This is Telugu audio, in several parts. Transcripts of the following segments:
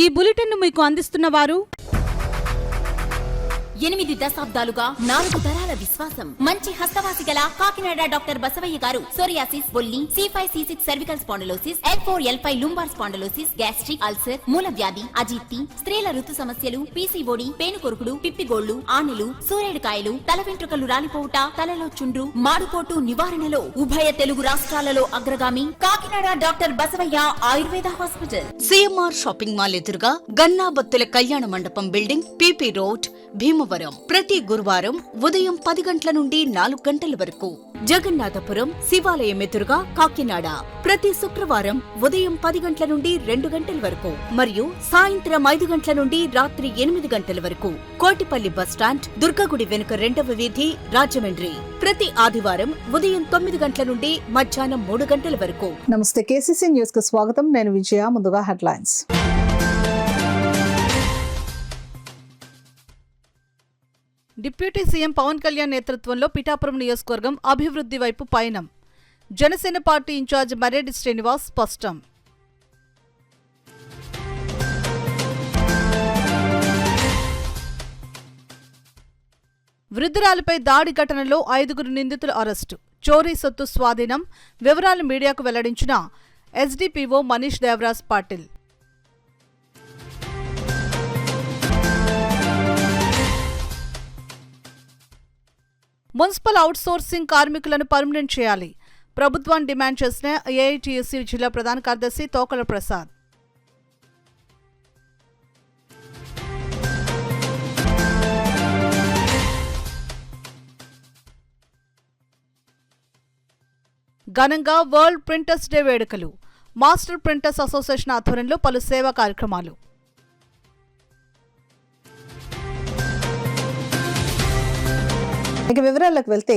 ఈ బులెటిన్ మీకు అందిస్తున్న వారు 8 దశాబ్దాలుగా 4 తరాల విశ్వాసం. మంచి హస్తవాసి గల కాకినాడ డాక్టర్ బసవయ్య గారు సోరియాసిస్, బొల్లి, C5C6 cervical spondylosis, L4L5 lumbar spondylosis, gastric ulcer, మూల వ్యాధి, అజీర్తి, స్త్రీల ఋతు సమస్యలు, PCOD, పేనుకొరుకుడు, పిప్పిగోళ్లు, ఆనెలు, సూరేడుకాయలు, తల వెంట్రుకలు రాలిపోవుట, తలలో చుండ్రు, మాడుకోటు నివారణలో ఉభయ తెలుగు రాష్ట్రాలలో అగ్రగామి Kakinada doctor Basavayya Ayurveda hospital. CMR shopping mall ఎదురుగా గన్నాబత్తుల కళ్యాణ మండపం బిల్డింగ్, PP రోడ్, భీమవరం. ప్రతి గురువారం ఉదయం 10 గంటల నుండి 4 గంటల వరకు. జగన్నాథపురం శివాలయం ఎదురుగా కాకినాడ ప్రతి శుక్రవారం ఉదయం 10 గంటల నుండి 2 గంటల వరకు మరియు సాయంత్రం 5 గంటల నుండి రాత్రి 8 గంటల వరకు. కోటిపల్లి బస్టాండ్, దుర్గగుడి వెనుక 2వ వీధి, రాజమండ్రి. ప్రతి ఆదివారం ఉదయం 9 గంటల నుండి మధ్యాహ్నం 3 గంటల వరకు. నమస్తే, KCC న్యూస్ కు స్వాగతం. నేను విజయ. ముందుగా headlines. Deputy CM Pawan Kalyan నేతృత్వంలో పిఠాపురం నియోజకవర్గం అభివృద్ధి వైపు పయనం. జనసేన పార్టీ ఇన్ఛార్జ్ మర్రెడ్డి శ్రీనివాస్ స్పష్టం. వృద్ధురాలిపై దాడి ఘటనలో 5 నిందితుల అరెస్టు. చోరీ సొత్తు స్వాధీనం వివరాలు మీడియాకు వెల్లడించిన SDPO Manish Devaraj Patil. Municipal outsourcing కార్మికులను పర్మనెంట్ చేయాలి. ప్రభుత్వాన్ని డిమాండ్ చేసిన AITUC జిల్లా ప్రధాన కార్యదర్శి తోకల ప్రసాద్. ఘనంగా వరల్డ్ ప్రింటర్స్ డే వేడుకలు. మాస్టర్ ప్రింటర్స్ అసోసియేషన్ ఆధ్వర్యంలో పలు సేవా కార్యక్రమాలు. ఇక వివరాలకు వెళ్తే,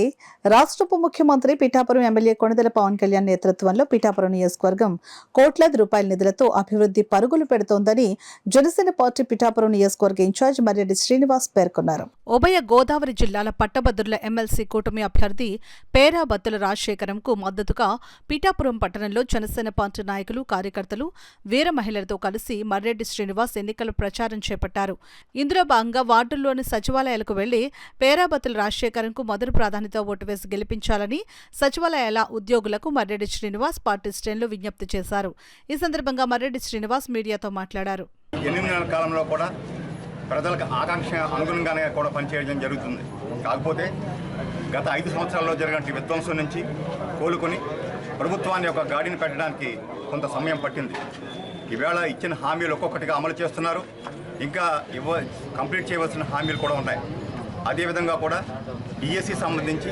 రాష్ట్ర ఉప ముఖ్యమంత్రి పిఠాపురం ఎమ్మెల్యే కొణిదెల పవన్ కళ్యాణ్ నేతృత్వంలో పిఠాపురం నియోజకవర్గం కోట్లాది రూపాయల నిధులతో అభివృద్ధి పరుగులు పెడుతోందని జనసేన పార్టీ పిఠాపురం నియోజకవర్గ ఇన్ఛార్జ్ మర్రెడ్డి శ్రీనివాస్ పేర్కొన్నారు. ఉభయ గోదావరి జిల్లాల పట్టభద్రుల ఎమ్మెల్సీ కూటమి అభ్యర్థి పేరా బత్తుల రాజశేఖరంకు మద్దతుగా పిఠాపురం పట్టణంలో జనసేన పార్టీ నాయకులు, కార్యకర్తలు, వీర మహిళలతో కలిసి మర్రెడ్డి శ్రీనివాస్ ఎన్నికల ప్రచారం చేపట్టారు. ఇందులో భాగంగా వార్డుల్లోని సచివాలయాలకు వెళ్లి పేరా బత్తుల రాజశేఖర్ కు మొదటి ప్రాధాన్యత ఓటు వేసి గెలిపించాలని సచివాలయాల ఉద్యోగులకు మర్రెడ్డి శ్రీనివాస్ పార్టీ శ్రేణులు విజ్ఞప్తి చేశారు. ఈ సందర్భంగా మర్రెడ్డి శ్రీనివాస్ మీడియాతో మాట్లాడారు. 8 నెలల కాలంలో కూడా ప్రజలకు ఆకాంక్ష అనుగుణంగానే కూడా పనిచేయడం జరుగుతుంది. కాకపోతే గత 5 సంవత్సరాల్లో జరిగిన విధ్వంసం నుంచి కోలుకొని ప్రభుత్వాన్ని ఒక గాడిని పెట్టడానికి కొంత సమయం పట్టింది. ఈవేళ ఇచ్చిన హామీలు ఒక్కొక్కటిగా అమలు చేస్తున్నారు. ఇంకా కంప్లీట్ చేయవలసిన హామీలు కూడా ఉన్నాయి. అదేవిధంగా కూడా డిఎస్సి సంబంధించి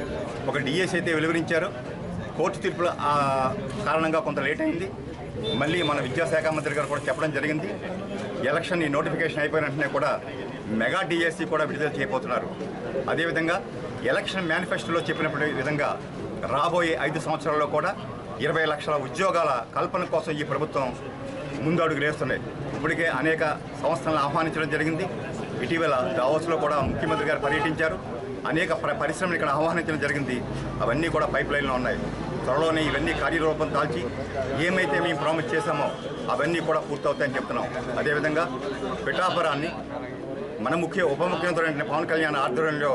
ఒక డిఎస్సి అయితే వెలువరించారు. కోర్టు తీర్పుల కారణంగా కొంత లేట్ అయింది. మళ్ళీ మన విద్యాశాఖ మంత్రి గారు కూడా చెప్పడం జరిగింది, ఎలక్షన్ ఈ నోటిఫికేషన్ అయిపోయిన వెంటనే కూడా మెగా డిఎస్సి కూడా విడుదల చేయబోతున్నారు. అదేవిధంగా ఎలక్షన్ మేనిఫెస్టోలో చెప్పినప్పటి విధంగా రాబోయే 5 సంవత్సరాల్లో కూడా 20 లక్షల ఉద్యోగాల కల్పన కోసం ఈ ప్రభుత్వం ముందు అడుగులు వేస్తున్నాయి. ఇప్పటికే అనేక సంస్థలను ఆహ్వానించడం జరిగింది. ఇటీవల దావోస్లో కూడా ముఖ్యమంత్రి గారు పర్యటించారు. అనేక పరిశ్రమలు ఇక్కడ ఆహ్వానించడం జరిగింది. అవన్నీ కూడా పైప్ లైన్లో ఉన్నాయి. త్వరలోనే ఇవన్నీ కార్యరూపం దాల్చి ఏమైతే మేము ప్రామిస్ చేశామో అవన్నీ కూడా పూర్తవుతాయని చెప్తున్నాం. అదేవిధంగా పిఠాపురాన్ని మన ఉప ముఖ్యమంత్రి పవన్ కళ్యాణ్ ఆధ్వర్యంలో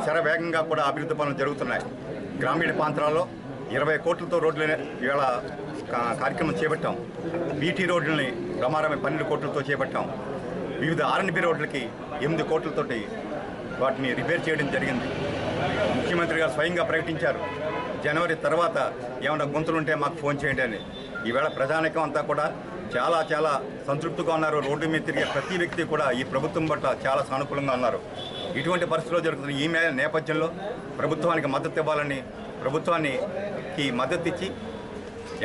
శరవేగంగా కూడా అభివృద్ధి పనులు జరుగుతున్నాయి. గ్రామీణ ప్రాంతాల్లో 20 కోట్లతో రోడ్లని ఇవాళ కార్యక్రమం చేపట్టాం. బీటీ రోడ్లని రమారమి 12 కోట్లతో చేపట్టాం. వివిధ R&B రోడ్లకి 8 కోట్లతోటి వాటిని రిపేర్ చేయడం జరిగింది. ముఖ్యమంత్రి గారు స్వయంగా ప్రకటించారు, జనవరి తర్వాత ఏమైనా గుంతలుంటే మాకు ఫోన్ చేయండి అని. ఈవేళ ప్రజానికం అంతా కూడా చాలా చాలా సంతృప్తిగా ఉన్నారు. రోడ్డు మీద తిరిగే ప్రతి వ్యక్తి కూడా ఈ ప్రభుత్వం పట్ల చాలా సానుకూలంగా ఉన్నారు. ఇటువంటి పరిస్థితుల్లో జరుగుతున్న ఈ నేపథ్యంలో ప్రభుత్వానికి మద్దతు ఇవ్వాలని, ప్రభుత్వానికి మద్దతు ఇచ్చి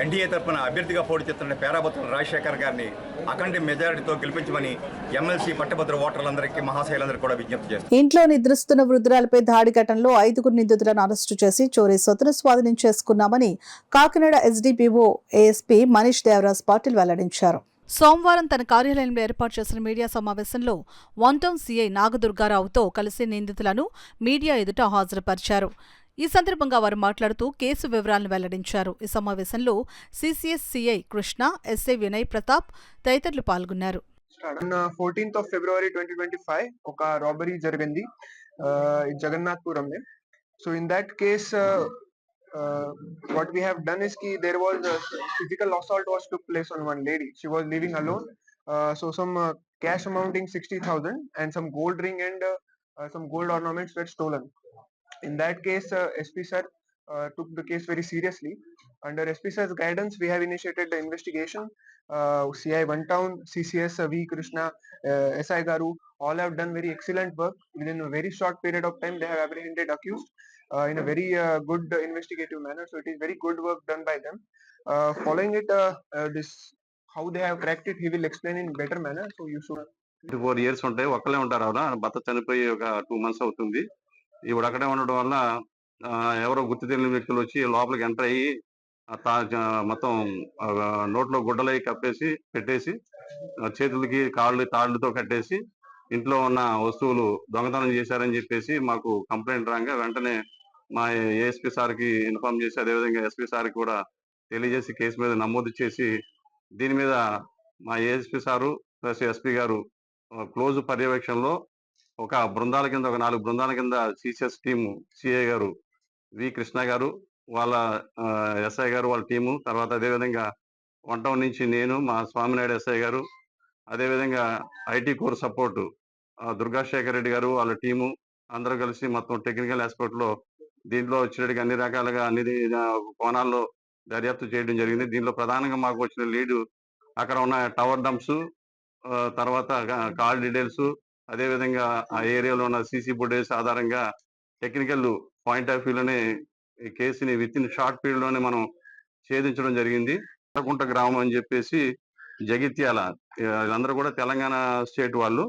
ఎన్డీఏ తరఫున అభ్యర్థిగా పోటీ చేస్తున్న పేరా బత్తుల రాజశేఖర్ గారిని అఖండ మెజారిటీతో గెలిపించమని ఎమ్మెల్సీ పట్టభద్ర ఓటర్లందరికీ, మహాశైలందరికీ కూడా విజ్ఞప్తి చేస్తారు. ఇంట్లో నిద్రిస్తున్న వృద్ధురాలపై దాడి ఘటనలో 5 నిందితులను అరెస్టు చేసి చోరీ సొత్తును స్వాధీనం చేసుకున్నామని కాకినాడ SDPO ASP మనీష్ దేవరాజ్ పాటిల్ వెల్లడించారు. సోమవారం తన కార్యాలయంలో ఏర్పాటు చేసిన మీడియా సమావేశంలో 1 టౌన్ CI నాగదుర్గారావుతో కలిసి నిందితులను మీడియా ఎదుట హాజరుపరిచారు. ఈ సందర్భంగా వారు మాట్లాడుతూ కేసు వివరాలను వెల్లడించారు. ఈ సమావేశంలో CCS CI Krishna, SA Vinay Pratap తదితరులు పాల్గొన్నారు. మాట్లాడాను. 14th of February 2025 ఒక రాబరీ జరిగింది జగన్నాథ్పురం. So in that case, what we have done is ki there was a physical assault was took place on one lady. She was living alone. So some cash amounting 60,000 and some gold ring and some gold ornaments were stolen. In that case, SP sir took the case very seriously. Under SP sir's guidance, we have initiated the investigation. CI One Town, CCS V Krishna, SI Garu, all have done very excellent work. Within a very short period of time, they have apprehended accused in a very good investigative manner. So it is very good work done by them. Following it, this how they have cracked it, he will explain in better manner. So you should. 4 years ఉంటాయి, ఒక్కలే ఉంటారు. ఆవిడ భర్త చనిపోయి ఒక 2 months అవుతుంది. ఈవిడ అక్కడే ఉండడం వల్ల ఎవరో గుర్తు తెలియని వ్యక్తులు వచ్చి లోపలికి ఎంటర్ అయ్యి మొత్తం నోట్లో గుడ్డలై కప్పేసి పెట్టేసి చేతులకి కాళ్ళు తాళ్లతో కట్టేసి ఇంట్లో ఉన్న వస్తువులు దొంగతనం చేశారని చెప్పేసి మాకు కంప్లైంట్ రాగా వెంటనే మా ఏఎస్పీ సార్కి ఇన్ఫార్మ్ చేసి అదేవిధంగా ఎస్పీ సార్కి కూడా తెలియజేసి కేసు మీద నమోదు చేసి దీని మీద మా ఏఎస్పీ సారు ప్లస్ ఎస్పీ గారు క్లోజ్ పర్యవేక్షణలో ఒక బృందాల కింద ఒక 4 బృందాల కింద సిసిఎస్ టీము సిఐ గారు వి కృష్ణ గారు వాళ్ళ ఎస్ఐ గారు వాళ్ళ టీము, తర్వాత అదేవిధంగా వన్ టౌన్ నుంచి నేను మా స్వామినాయుడు ఎస్ఐ గారు, అదేవిధంగా IT core support Durgasekhar Reddy గారు వాళ్ళ టీము అందరూ కలిసి మొత్తం టెక్నికల్ ఆస్పెక్ట్ లో దీంట్లో వచ్చినట్టుగా అన్ని రకాలుగా అన్ని కోణాల్లో దర్యాప్తు చేయడం జరిగింది. దీంట్లో ప్రధానంగా మాకు వచ్చిన లీడు అక్కడ ఉన్న టవర్ డంప్స్, తర్వాత కాల్ డీటెయిల్స్, అదేవిధంగా ఆ ఏరియాలో ఉన్న సీసీ ఫుటేజ్ ఆధారంగా టెక్నికల్ పాయింట్ ఆఫ్ వ్యూలోనే ఈ కేసుని విత్ ఇన్ షార్ట్ పీరియడ్ లోనే మనం ఛేదించడం జరిగింది. కట్టకుంట గ్రామం అని చెప్పేసి జగిత్యాల, వీళ్ళందరూ కూడా తెలంగాణ స్టేట్ వాళ్ళు.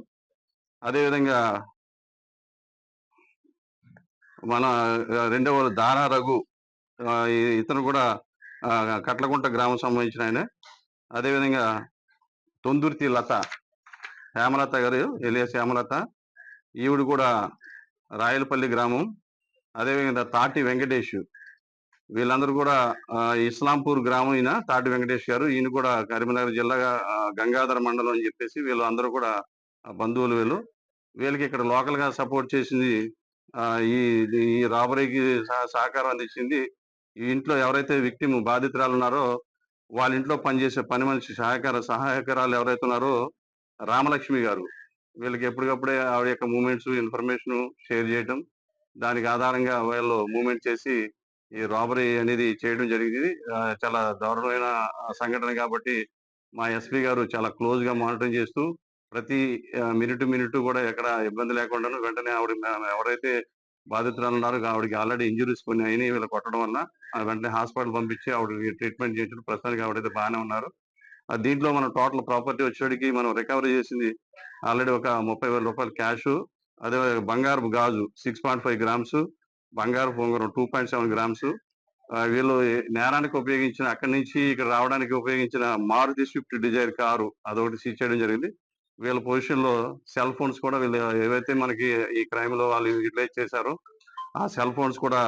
అదేవిధంగా మన రెండవ దారా రఘు, ఇతను కూడా కట్లకుంట గ్రామం సంబంధించిన ఆయన. అదేవిధంగా తొందుర్తి లత, హేమలత గారు ఎలియాస్ హేమలత, ఈవిడ కూడా రాయలపల్లి గ్రామం. అదేవిధంగా తాటి వెంకటేష్, వీళ్ళందరూ కూడా ఇస్లాంపూర్ గ్రామం ఈయన తాటి వెంకటేష్ గారు, ఈయన కూడా కరీంనగర్ జిల్లా గంగాధర మండలం అని చెప్పేసి వీళ్ళందరూ కూడా బంధువులు. వీళ్ళకి ఇక్కడ లోకల్ గా సపోర్ట్ చేసింది, ఈ రాబరీకి సహకారం అందించింది ఈ ఇంట్లో ఎవరైతే విక్టిమ్ బాధితురాలు ఉన్నారో వాళ్ళ ఇంట్లో పనిచేసే పని మనిషి సహాయకరాలు ఎవరైతే ఉన్నారో రామలక్ష్మి గారు. వీళ్ళకి ఎప్పటికప్పుడే ఆవిడ యొక్క మూమెంట్స్ ఇన్ఫర్మేషన్ షేర్ చేయడం, దానికి ఆధారంగా వీళ్ళు మూమెంట్ చేసి ఈ రాబరీ అనేది చేయడం జరిగింది. చాలా దారుణమైన సంఘటన కాబట్టి మా ఎస్పీ గారు చాలా క్లోజ్ గా మానిటరింగ్ చేస్తూ ప్రతి మినిట్ కూడా ఎక్కడ ఇబ్బంది లేకుండా వెంటనే ఆవిడ ఎవరైతే బాధితురాలు ఉన్నారో ఆవిడకి ఆల్రెడీ ఇంజురీస్ కొన్ని అయినాయి వీళ్ళు కొట్టడం వల్ల వెంటనే హాస్పిటల్ పంపించి ఆవిడకి ట్రీట్మెంట్ చేయించడం. ప్రస్తుతానికి ఆవిడైతే బాగానే ఉన్నారు. దీంట్లో మనం టోటల్ ప్రాపర్టీ వచ్చేటికి మనం రికవరీ చేసింది ఆల్రెడీ ఒక 30,000 రూపాయలు క్యాష్, అదే బంగారు గాజు 6.5 grams, బంగారు పొంగరం 2.7 grams. వీళ్ళు నేరానికి ఉపయోగించిన అక్కడి నుంచి ఇక్కడ రావడానికి ఉపయోగించిన మారుతి స్విఫ్ట్ డిజైర్ కారు అదొకటి సీజ్ చేయడం జరిగింది. వీళ్ళ పొజిషన్ లో సెల్ ఫోన్స్ కూడా వీళ్ళు ఏవైతే మనకి ఈ క్రైమ్ లో వాళ్ళు యూటిలైజ్ చేశారో ఆ సెల్ ఫోన్స్ కూడా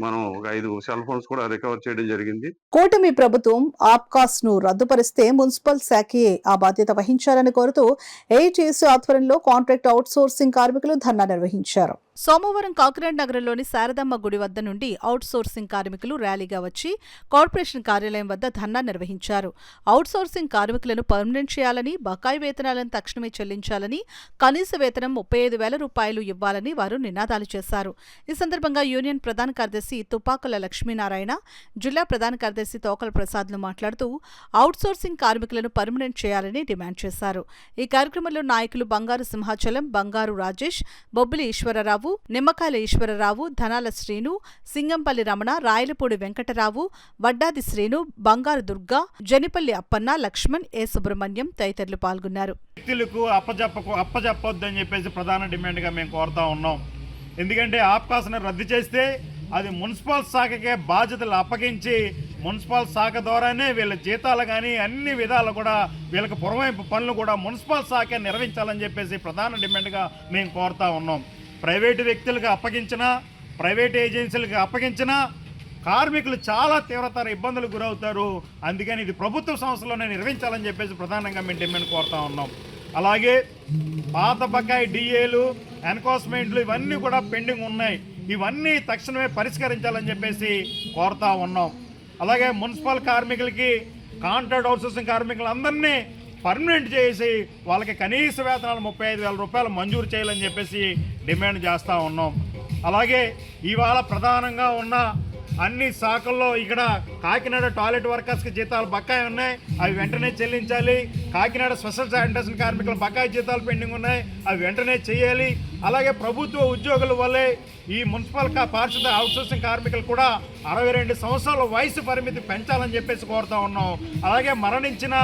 మనం ఒక 5 సెల్ ఫోన్స్ కూడా రికవర్ చేయడం జరిగింది. కూటమి ప్రభుత్వం ఆప్కాస్ ను రద్దుపరిస్తే మున్సిపల్ శాఖే ఆ బాధ్యత వహించాలని కోరుతూ ఏజేసీ ఆధ్వర్యంలో కాంట్రాక్ట్ అవుట్ సోర్సింగ్ కార్మికులు ధర్నా నిర్వహించారు. సోమవారం కాకినాడ నగరంలోని శారదమ్మ గుడి వద్ద నుండి అవుట్ సోర్సింగ్ కార్మికులు ర్యాలీగా వచ్చి కార్పొరేషన్ కార్యాలయం వద్ద ధర్నా నిర్వహించారు. అవుట్ సోర్సింగ్ కార్మికులను పర్మనెంట్ చేయాలని, బకాయి వేతనాలను తక్షణమే చెల్లించాలని, కనీస వేతనం 35,000 రూపాయలు ఇవ్వాలని వారు నినాదాలు చేశారు. ఈ సందర్భంగా యూనియన్ ప్రధాన కార్యదర్శి తుపాకుల లక్ష్మీనారాయణ, జిల్లా ప్రధాన కార్యదర్శి తోకల ప్రసాద్లు మాట్లాడుతూ అవుట్ సోర్సింగ్ కార్మికులను పర్మనెంట్ చేయాలని డిమాండ్ చేశారు. ఈ కార్యక్రమంలో నాయకులు బంగారు సింహాచలం, బంగారు రాజేష్, బొబ్బిలి ఈశ్వరరావు, నిమ్మకాయల ఈశ్వరరావు, ధనాల శ్రీను, సింగంపల్లి రమణ, రాయలపూడి వెంకటరావు, వడ్డాది శ్రీను, బంగారు దుర్గా, జనిపల్లి అప్పన్న, లక్ష్మణ్, ఏ సుబ్రహ్మణ్యం తదితరులు పాల్గొన్నారు. వ్యక్తులకు అప్పజెప్పొద్దని చెప్పేసి ప్రధాన డిమాండ్ గా మేము కోరుతా ఉన్నాం. ఎందుకంటే ఆప్కాస్ను రద్దు చేస్తే అది మున్సిపల్ శాఖకే బాధ్యతలు అప్పగించి మున్సిపల్ శాఖ ద్వారానే వీళ్ళ జీతాలు కానీ అన్ని విధాలు కూడా వీళ్ళకి పురవైపు పనులు కూడా మున్సిపల్ శాఖ నిర్వహించాలని చెప్పేసి ప్రధాన డిమాండ్గా మేము కోరుతా ఉన్నాం. ప్రైవేటు వ్యక్తులకు అప్పగించిన, ప్రైవేట్ ఏజెన్సీలకు అప్పగించిన కార్మికులు చాలా తీవ్రతర ఇబ్బందులకు గురవుతారు. అందుకని ఇది ప్రభుత్వ సంస్థలోనే నిర్వహించాలని చెప్పేసి ప్రధానంగా మేము డిమాండ్ కోరుతా ఉన్నాం. అలాగే పాత బకాయి డిఏలు, ఎన్కోర్స్మెంట్లు ఇవన్నీ కూడా పెండింగ్ ఉన్నాయి. ఇవన్నీ తక్షణమే పరిష్కరించాలని చెప్పేసి కోరుతా ఉన్నాం. అలాగే మున్సిపల్ కార్మికులకి, కాంట్రాక్ట్ అవుట్సోర్సింగ్ కార్మికులందరినీ పర్మనెంట్ చేసి వాళ్ళకి కనీస వేతనాలు 35,000 రూపాయలు మంజూరు చేయాలని చెప్పేసి డిమాండ్ చేస్తూ ఉన్నాం. అలాగే ఇవాళ ప్రధానంగా ఉన్న అన్ని శాఖల్లో ఇక్కడ కాకినాడ టాయిలెట్ వర్కర్స్కి జీతాలు బకాయి ఉన్నాయి, అవి వెంటనే చెల్లించాలి. కాకినాడ స్పెషల్ శానిటేషన్ కార్మికుల బకాయి జీతాలు పెండింగ్ ఉన్నాయి, అవి వెంటనే చేయాలి. అలాగే ప్రభుత్వ ఉద్యోగుల వల్లే ఈ మున్సిపల్ పారిశుద్ధ అవుట్సోర్సింగ్ కార్మికులు కూడా 62 సంవత్సరాల వయసు పరిమితి పెంచాలని చెప్పేసి కోరుతా ఉన్నాం. అలాగే మరణించిన,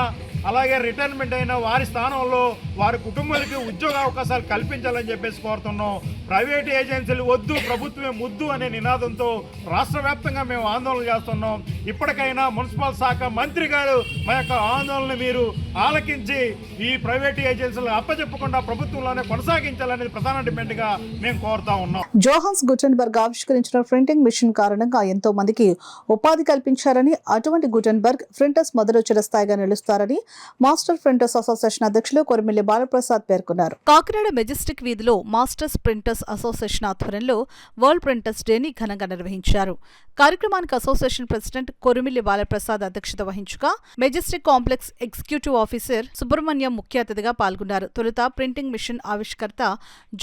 అలాగే రిటైర్మెంట్ అయిన వారి స్థానంలో వారి కుటుంబాలకి ఉద్యోగ అవకాశాలు కల్పించాలని చెప్పేసి కోరుతున్నాం. ప్రైవేట్ ఏజెన్సీలు వద్దు, ప్రభుత్వమే ముద్దు అనే నినాదంతో రాష్ట్ర వ్యాప్తంగా మేము ఆందోళన చేస్తున్నాం. ఇప్పటికైనా మున్సిపల్ శాఖ మంత్రి గారు మా యొక్క ఆందోళన మీరు ఆలకించి ఈ ప్రైవేట్ ఏజెన్సీలు అప్పచెప్పకుండా ప్రభుత్వంలోనే కొనసాగించాలనేది ప్రధాన డిమాండ్గా మేము కోరుతా ఉన్నాం. జోహాన్స్ గుటెన్బర్గ్ ఆవిష్కరించిన ప్రింటింగ్ మిషన్ కారణంగా ఎంతో మందికి ఉపాధి కల్పించారని, అటువంటి గుటెన్బర్గ్ ప్రింటర్స్ మొదలు చిరస్థాయిగా నిలుస్తారని మాస్టర్ ప్రింటర్స్ అసోసియేషన్ అధ్యక్షులు కొరిమిల్లి బాలప్రసాద్ పేర్కొన్నారు. కాకినాడ మెజెస్టిక్ వీధిలో మాస్టర్స్ ప్రింటర్స్ అసోసియేషన్ ఆధ్వర్యంలో వరల్డ్ ప్రింటర్స్ డేని ఘనంగా నిర్వహించారు. కార్యక్రమానికి అసోసియేషన్ ప్రెసిడెంట్ కొరిమిల్లి బాలప్రసాద్ అధ్యక్షత వహించగా Majestic complex executive officer Subrahmanyam ముఖ్య అతిథిగా పాల్గొన్నారు. తొలుత ప్రింటింగ్ మిషన్ ఆవిష్కర్త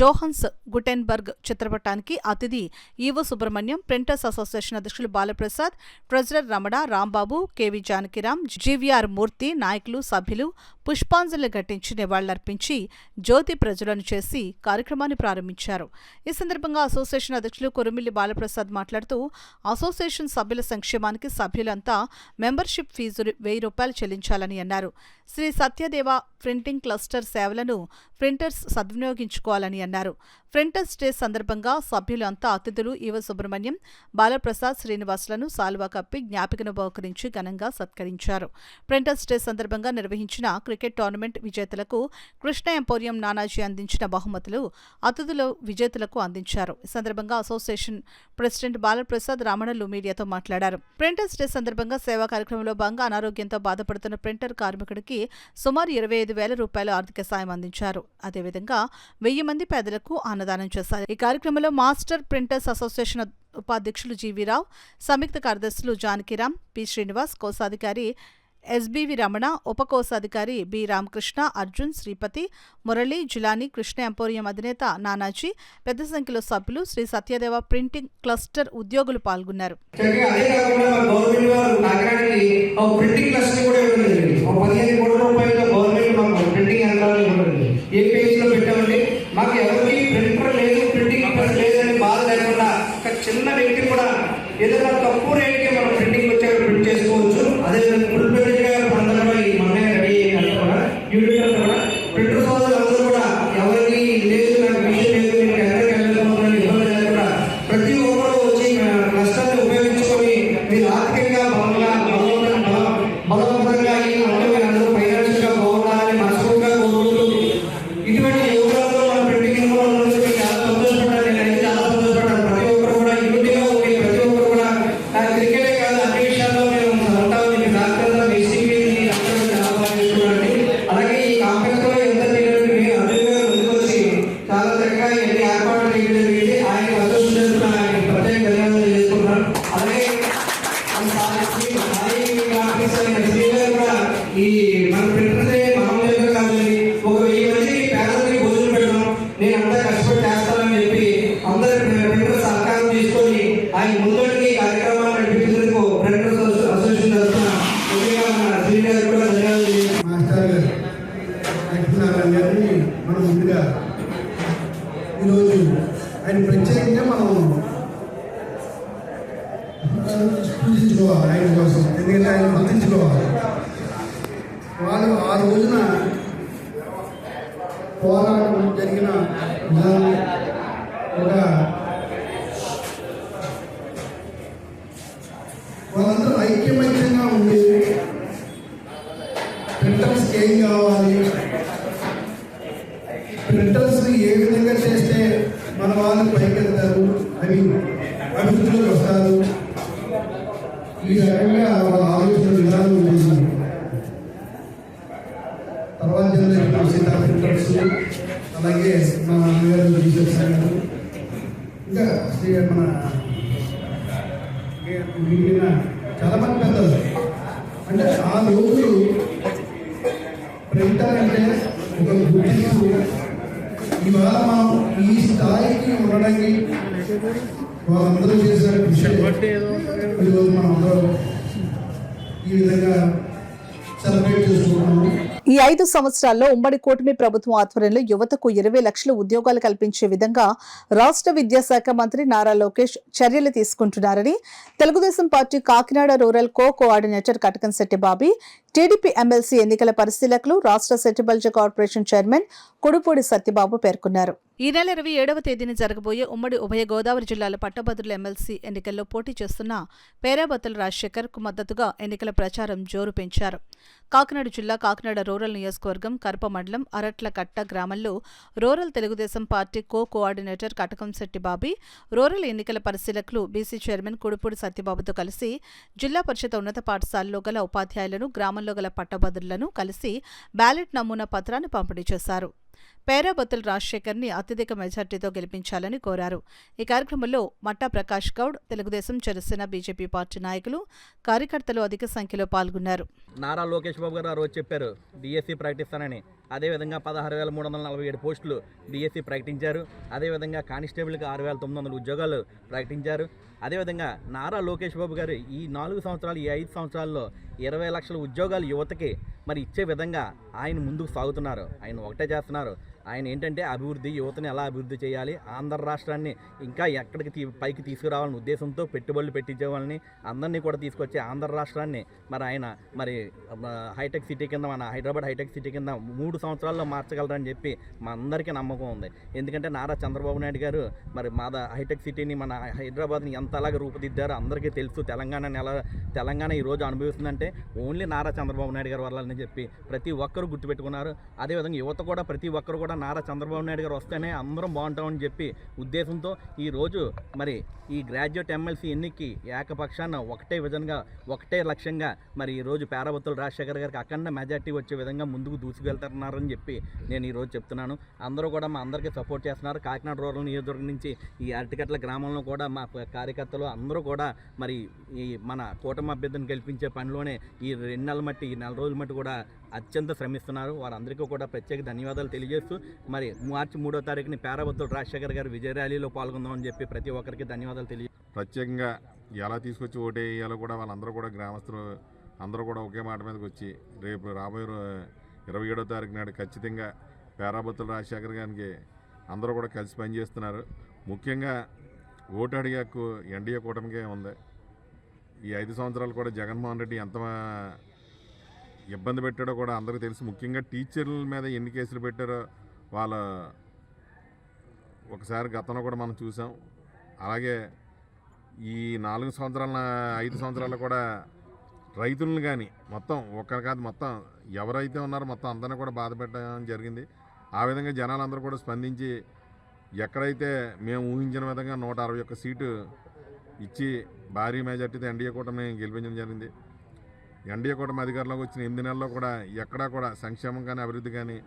జోహాన్స్ గుటెన్బర్గ్ చిత్రపటానికి అతిథి ఈవో సుబ్రహ్మణ్యం, ప్రింటర్స్ అసోసియేషన్ అధ్యక్షులు Balaprasad, treasurer Ramana, Rambabu, KV Janakiram, GVR Murthy, నాయకులు, సభ్యులు పుష్పాంజలి ఘటించి నివాళులర్పించి జ్యోతి ప్రజ్వలన చేసి కార్యక్రమాన్ని ప్రారంభించారు. ఈ సందర్భంగా అసోసియేషన్ అధ్యక్షులు కొరిమిల్లి బాలప్రసాద్ మాట్లాడుతూ అసోసియేషన్ సభ్యుల సంక్షేమానికి సభ్యులంతా మెంబర్షిప్ ఫీజు 1000 రూపాయలు చెల్లించాలని అన్నారు. శ్రీ సత్యదేవ ప్రింటింగ్ క్లస్టర్ సేవలను ప్రింటర్స్ సద్వినియోగించుకోవాలని అన్నారు. ప్రింటర్స్ డే సందర్భంగా సభ్యులంతా అతిథులు ఈవ సుబ్రహ్మణ్యం, బాలప్రసాద్, శ్రీనివాసులను సాల్వా కప్పి జ్ఞాపికను బహుకరించి ఘనంగా సత్కరించారు. ప్రింటర్స్ డే సందర్భంగా నిర్వహించిన క్రికెట్ టోర్నమెంట్ విజేతలకు కృష్ణ ఎంపోరియం నానాజీ అందించిన బహుమతులు అతిథులు విజేతలకు అందించారు. ఈ సందర్భంగా అసోసియేషన్ ప్రెసిడెంట్ బాలప్రసాద్ రామణలు మీడియాతో మాట్లాడారు. ప్రింటర్స్ డే సందర్భంగా సేవా కార్యక్రమంలో భాగంగా అనారోగ్యంతో బాధపడుతున్న ప్రింటర్ కార్మికుడికి సుమారు 25,000 రూపాయలు ఆర్థిక సాయం అందించారు. అదేవిధంగా 1000 మంది పేదలకు అన్నదానం చేశారు. ఈ కార్యక్రమంలో మాస్టర్ ప్రింటర్స్ అసోసియేషన్ ఉపాధ్యక్షులు జీవీరావు, సంయుక్త కార్యదర్శులు జానకిరాం, పి శ్రీనివాస్, కోశాధికారి ఎస్బివి రమణ, ఉపకోశాధికారి బి రామకృష్ణ, అర్జున్, శ్రీపతి, మురళి, జిలాని, కృష్ణ ఎంపోరియం అధినేత నానాజీ, పెద్ద సంఖ్యలో సభ్యులు, శ్రీ సత్యదేవ ప్రింటింగ్ క్లస్టర్ ఉద్యోగులు పాల్గొన్నారు. చిన్న వ్యక్తి కూడా ఏదైనా తక్కువ రేటుకి మనం ప్రింటింగ్ వచ్చాక ప్రింట్ చేసుకోవచ్చు. అదేవిధంగా ఫుల్ ప్రింటింగ్ అందరూ ఈ మొన్నే రెడీ అయినట్టు కూడా యూట్యూబ్ కూడా ప్రింటర్ సోదరులు అందరూ కూడా ఎవరికి లేదు, నాకు విషయం లేదు, మీకు ఎక్కడికి వెళ్ళకపోతున్నా ఇబ్బంది లేకుండా ప్రతి ఒక్కరు వచ్చి నష్టాన్ని ఉపయోగించుకొని మీరు ఆర్థికంగా బలవంతంగా మీరు అందరూ ఫైనాన్షియల్ గా బాగుండాలని మనస్ఫూర్తిగా కోరుకుంటూ ఇటువంటి యోగాలతో మన ప్రింటింగ్ చాలా సంతోషపడ్డాను. నేనైతే చాలా సంతోషపడ్డాను. ప్రతి ఒక్కరు కూడా యూనిటీగా ఉండి ప్రతి ఒక్కరు కూడా క్రికెటే కాదు అన్ని విషయాల్లో మేము అంతా డాక్టర్గా బేసిక్లీ చాలా బాగా చేస్తున్నారండి. అలాగే ఈ కాంప్లెక్స్ లో ఎంత అభివృద్ధిగా ముందుకు వచ్చి చాలా చక్కగా ఎన్ని ఏర్పాట్లు చేయడం జరిగింది. ఆయన అదృష్టం ఆయన ప్రత్యేక ధన్యవాదాలు చేసుకుంటున్నాను. అలాగే ఈ మన ప్రింటర్ మామూలుగా కాదండి, ఒక 1000 మందికి పేదలకి భోజనం పెట్టడం నేను అంతా కష్టపడి చేస్తానని చెప్పి అందరి ప్రింటర్ సహకారం తీసుకొని ఆయన ముందరికి కార్యక్రమాలు నడిపించేందుకు ప్రింటర్స్ అసోసియేషన్ తరఫున ముఖ్యంగా మన శ్రీ గారు కూడా ధన్యవాదాలు. మాస్టర్ లక్ష్మీనారాయణ గారిని మనం ముందుగా ఈరోజు ఆయన ప్రత్యేకంగా మనం పూజించుకోవాలి ఆయన కోసం. ఎందుకంటే ఆయన గుర్తించుకోవాలి. వాళ్ళు ఆ రోజున పోరాటం జరిగిన విధానం ఒక వాళ్ళందరూ ఐక్యమత్యంగా ఉండి ప్రింటర్స్ ఏం కావాలి, ప్రింటర్స్ ఏ విధంగా చేస్తే మన వాళ్ళు పైకి వెళ్తారు, అవి అభివృద్ధిలోకి వస్తారు, ఈ రకంగా వాళ్ళ ఆలోచన విధానం ఉండేది. తర్వాత జనరేషన్ సీతారాం మిగిలిన చాలా మంది పెద్దలు అంటే ఆ రోజు ప్రింటర్ అంటే ఒక గుర్తింపు. ఇవాళ మనం ఈ స్థాయికి ఉండడానికి వాళ్ళందరూ చేసిన కృషి ఈరోజు మనం అందరూ ఈ విధంగా సెలబ్రేట్ చేసుకుంటున్నాము. ఈ 5 సంవత్సరాల్లో ఉమ్మడి కూటమి ప్రభుత్వం ఆధ్వర్యంలో యువతకు 20 లక్షల ఉద్యోగాలు కల్పించే విధంగా రాష్ట్ర విద్యాశాఖ మంత్రి నారా లోకేష్ చర్యలు తీసుకుంటున్నారని Telugu Desam party Kakinada rural coordinator Katakamsetti Bobby, TDP MLC ఎన్నికల పరిశీలకులు, రాష్ట్ర సెటిబల్జ కార్పొరేషన్ చైర్మన్ కుడుపూడి సత్యబాబు పేర్కొన్నారు. ఈ నెల 27వ తేదీన జరగబోయే ఉమ్మడి ఉభయ గోదావరి జిల్లాల పట్టభద్రుల ఎమ్మెల్సీ ఎన్నికల్లో పోటీ చేస్తున్న పేరాబత్తుల రాజశేఖర్ కు మద్దతుగా ఎన్నికల ప్రచారం జోరు పెంచారు. కాకినాడ జిల్లా కాకినాడ రూరల్ నియోజకవర్గం కరప మండలం అరట్లకట్ట గ్రామంలో rural Telugu Desam party coordinator Katakamsetti Bobby, rural ఎన్నికల పరిశీలకులు బీసీ చైర్మన్ కుడుపూడి సత్యబాబుతో కలిసి జిల్లా పరిషత్ ఉన్నత పాఠశాలలో గల ఉపాధ్యాయులను, గ్రామంలో గల పట్టభద్రులను కలిసి బ్యాలెట్ నమూనా పత్రాన్ని పంపిణీ చేశారు. పేరాబత్తుల రాజశేఖర్ ని అత్యధిక మెజార్టీతో గెలిపించాలని కోరారు. ఈ కార్యక్రమంలో మట్టా ప్రకాష్ గౌడ్, తెలుగుదేశం, జనసేన, బీజేపీ పార్టీ నాయకులు, కార్యకర్తలు అధిక సంఖ్యలో పాల్గొన్నారు. నారా లోకేష్ బాబు గారు ఆ రోజు చెప్పారు డిఎస్సి ప్రకటిస్తానని. అదేవిధంగా 16,347 పోస్టులు డిఎస్సి ప్రకటించారు. అదేవిధంగా కానిస్టేబుల్కి 6,900 ఉద్యోగాలు ప్రకటించారు. అదేవిధంగా నారా లోకేష్ బాబు గారు ఈ 4 సంవత్సరాలు, ఈ 5 సంవత్సరాల్లో 20 లక్షల ఉద్యోగాలు యువతకి మరి ఇచ్చే విధంగా ఆయన ముందుకు సాగుతున్నారు. ఆయన ఒకటే చేస్తున్నారు. ఆయన ఏంటంటే అభివృద్ధి, యువతని ఎలా అభివృద్ధి చేయాలి, ఆంధ్ర రాష్ట్రాన్ని ఇంకా ఎక్కడికి పైకి తీసుకురావాలని ఉద్దేశంతో పెట్టుబడులు పెట్టించేవాళ్ళని అందరినీ కూడా తీసుకొచ్చి ఆంధ్ర రాష్ట్రాన్ని మరి ఆయన మరి హైటెక్ సిటీ కింద, మన హైదరాబాద్ హైటెక్ సిటీ కింద 3 సంవత్సరాల్లో మార్చగలరని చెప్పి మా అందరికీ నమ్మకం ఉంది. ఎందుకంటే నారా చంద్రబాబు నాయుడు గారు మరి మా హైటెక్ సిటీని, మన హైదరాబాద్ని ఎంతలాగా రూపుదిద్దారో అందరికీ తెలుసు. తెలంగాణ ఈరోజు అనుభవిస్తుందంటే ఓన్లీ నారా చంద్రబాబు నాయుడు గారి వల్ల అని చెప్పి ప్రతి ఒక్కరూ గుర్తుపెట్టుకున్నారు. అదేవిధంగా యువత కూడా, ప్రతి ఒక్కరు కూడా నారా చంద్రబాబు నాయుడు గారు వస్తేనే అందరం బాగుంటామని చెప్పి ఉద్దేశంతో ఈరోజు మరి ఈ గ్రాడ్యుయేట్ ఎమ్మెల్సీ ఎన్నికకి ఏకపక్షాన ఒకటే విధంగా, ఒకటే లక్ష్యంగా మరి ఈరోజు పేరాబత్తుల రాజశేఖర్ గారికి అఖండ మెజార్టీ వచ్చే విధంగా ముందుకు దూసుకెళ్తున్నారని చెప్పి నేను ఈరోజు చెప్తున్నాను. అందరూ కూడా మా అందరికీ సపోర్ట్ చేస్తున్నారు. కాకినాడ రూరల్ నియోజకవర్గం నుంచి ఈ అరటికట్ల గ్రామంలో కూడా మా కార్యకర్తలు అందరూ కూడా మరి ఈ మన కూటమి అభ్యర్థిని గెలిపించే పనిలోనే ఈ 2 నెలల మట్టి, ఈ 4 రోజుల మట్టి కూడా అత్యంత శ్రమిస్తున్నారు. వారందరికీ కూడా ప్రత్యేక ధన్యవాదాలు తెలియజేస్తూ మరి మార్చి 3వ తారీఖుని పేరాబత్తుల రాజశేఖర్ గారి విజయ ర్యాలీలో పాల్గొందామని చెప్పి ప్రతి ఒక్కరికి ధన్యవాదాలు ప్రత్యేకంగా ఎలా తీసుకొచ్చి ఓటేయాలో కూడా వాళ్ళందరూ కూడా గ్రామస్తులు అందరూ కూడా ఒకే మాట మీదకి వచ్చి రేపు రాబోయే 27వ తారీఖు నాడు ఖచ్చితంగా పేరాబత్తుల రాజశేఖర్ గారికి అందరూ కూడా కలిసి పనిచేస్తున్నారు. ముఖ్యంగా ఓటు అడిగే హక్కు ఎన్డీఏ కూటమికే ఉంది. ఈ 5 సంవత్సరాలు కూడా జగన్మోహన్ రెడ్డి ఎంత ఇబ్బంది పెట్టాడో కూడా అందరికీ తెలుసు. ముఖ్యంగా టీచర్ల మీద ఎన్ని కేసులు పెట్టారో వాళ్ళ ఒకసారి గతంలో కూడా మనం చూసాం. అలాగే ఈ 4 సంవత్సరాల 5 సంవత్సరాలు కూడా రైతులను కానీ మొత్తం ఒక్కరు కాదు, మొత్తం ఎవరైతే ఉన్నారో మొత్తం అందరినీ కూడా బాధ పెట్టడం జరిగింది. ఆ విధంగా జనాలందరూ కూడా స్పందించి ఎక్కడైతే మేము ఊహించిన విధంగా 161 సీటు ఇచ్చి భారీ మెజార్టీతో ఎన్డీఏ కూటమిని గెలిపించడం జరిగింది. ఎన్డీఏ కూటమి అధికారంలోకి వచ్చిన 8 నెలల్లో కూడా ఎక్కడా కూడా సంక్షేమం కానీ, అభివృద్ధి కానీ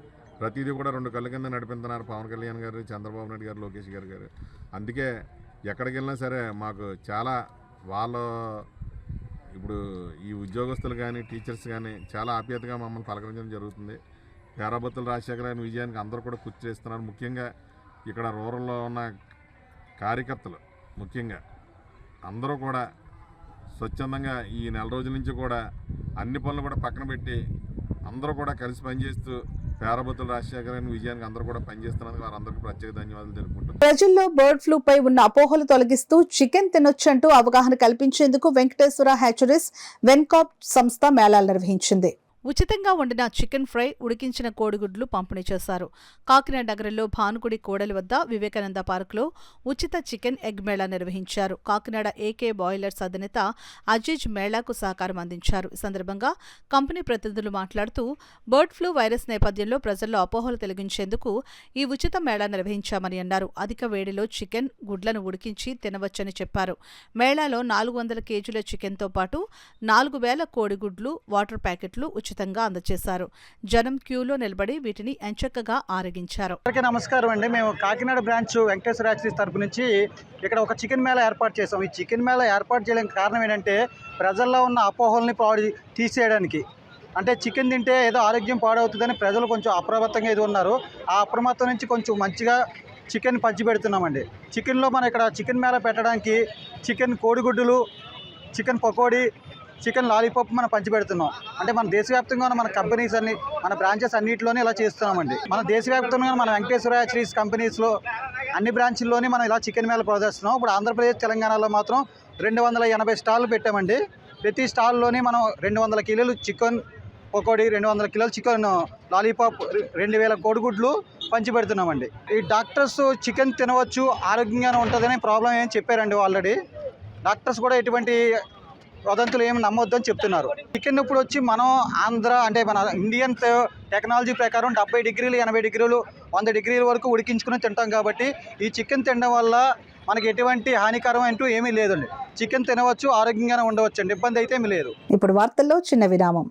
ప్రతిదీ కూడా 2 కళ్ళ కింద నడిపిస్తున్నారు పవన్ కళ్యాణ్ గారు, చంద్రబాబు నాయుడు గారు, లోకేష్ గారు. అందుకే ఎక్కడికి వెళ్ళినా సరే మాకు చాలా వాళ్ళు ఇప్పుడు ఈ ఉద్యోగస్తులు కానీ, టీచర్స్ కానీ చాలా ఆప్యాయతగా మమ్మల్ని పలకరించడం జరుగుతుంది. పేరాబత్తుల రాజశేఖర్ గారి విజయానికి అందరూ కూడా కృషి చేస్తున్నారు. ముఖ్యంగా ఇక్కడ రూరల్లో ఉన్న కార్యకర్తలు ముఖ్యంగా అందరూ కూడా స్వచ్ఛందంగా ఈ 4 రోజుల నుంచి కూడా అన్ని పనులు కూడా పక్కన పెట్టి అందరూ కూడా కలిసి పనిచేస్తూ పేరాబత్తుల రాజశేఖర్ గారి విజయానికి అందరూ కూడా పనిచేస్తున్నందుకు వారందరికీ ప్రత్యేక ధన్యవాదాలు తెలుపుకుంటున్నాను. ప్రజల్లో బర్డ్ ఫ్లూ పై ఉన్న అపోహలు తొలగిస్తూ చికెన్ తినొచ్చంటూ అవగాహన కల్పించేందుకు వెంకటేశ్వర హ్యాచరీస్ వెన్కాప్ సంస్థ మేళాలు నిర్వహించింది. ఉచితంగా వండిన చికెన్ ఫ్రై, ఉడికించిన కోడిగుడ్లు పంపిణీ చేశారు. కాకినాడ నగరంలో భానుగుడి కోడలి వద్ద వివేకానంద పార్కులో ఉచిత చికెన్ ఎగ్ మేళా నిర్వహించారు. కాకినాడ ఏకే బాయిలర్స్ అధినేత అజీజ్ మేళాకు సహకారం అందించారు. ఈ సందర్భంగా కంపెనీ ప్రతినిధులు మాట్లాడుతూ బర్డ్ ఫ్లూ వైరస్ నేపథ్యంలో ప్రజల్లో అపోహలు తొలగించేందుకు ఈ ఉచిత మేళా నిర్వహించామని అన్నారు. అధిక వేడిలో చికెన్ గుడ్లను ఉడికించి తినవచ్చని చెప్పారు. మేళాలో 400 కేజీల చికెన్తో పాటు 4,000 కోడిగుడ్లు, వాటర్ ప్యాకెట్లు ఉచితంగా ఉచితంగా అందజేశారు. జనం క్యూలో నిలబడి వీటిని ఎంచక్కగా ఆరగించారు. నమస్కారం అండి. మేము కాకినాడ బ్రాంచ్ వెంకటేశ్వర యాక్సిస్ తరపు నుంచి ఇక్కడ ఒక చికెన్ మేళా ఏర్పాటు చేసాం. ఈ చికెన్ మేళా ఏర్పాటు చేయడానికి కారణం ఏంటంటే ప్రజల్లో ఉన్న అపోహల్ని తీసేయడానికి. అంటే చికెన్ తింటే ఏదో ఆరోగ్యం పాడవుతుందని ప్రజలు కొంచెం అప్రమత్తంగా ఏదో ఉన్నారు. ఆ అప్రమత్తం నుంచి కొంచెం మంచిగా చికెన్ పంచిపెడుతున్నామండి. చికెన్లో మనం ఇక్కడ చికెన్ మేళా పెట్టడానికి చికెన్ కోడిగుడ్డులు, చికెన్ పకోడీ, చికెన్ లాలీపాప్ మనం పంచిపెడుతున్నాం. అంటే మన దేశవ్యాప్తంగా ఉన్న మన కంపెనీస్ అన్ని, మన బ్రాంచెస్ అన్నింటిలోనే ఇలా చేస్తున్నామండి. మన దేశవ్యాప్తంగా మన వెంకటేశ్వర యాక్సిస్ కంపెనీస్లో అన్ని బ్రాంచ్ల్లోనే మనం ఇలా చికెన్ మేళా ప్రదర్శిస్తున్నాం. ఇప్పుడు ఆంధ్రప్రదేశ్, తెలంగాణలో మాత్రం 280 స్టాళ్ళు పెట్టామండి. ప్రతి స్టాల్లోనే మనం 200 కిలోలు చికెన్ పకోడీ, 200 కిలోలు చికెన్ లాలీపాప్, 2000 కోడిగుడ్లు పంచిపెడుతున్నామండి. ఈ డాక్టర్స్ చికెన్ తినవచ్చు, ఆరోగ్యంగానే ఉంటుందని ప్రాబ్లం ఏం చెప్పారండి. ఆల్రెడీ డాక్టర్స్ కూడా ఎటువంటి వదంతులు ఏమి నమ్మొద్దని చెప్తున్నారు. చికెన్ ఇప్పుడు వచ్చి మనం ఆంధ్ర అంటే మన ఇండియన్ టెక్నాలజీ ప్రకారం 70 డిగ్రీలు, 80 డిగ్రీలు, 100 డిగ్రీల వరకు ఉడికించుకుని తింటాం. కాబట్టి ఈ చికెన్ తినడం వల్ల మనకి ఎటువంటి హానికరం అంటూ ఏమీ లేదండి. చికెన్ తినవచ్చు, ఆరోగ్యంగానే ఉండవచ్చు అండి. ఇబ్బంది అయితే ఏమీ లేదు. ఇప్పుడు వార్తల్లో చిన్న విరామం.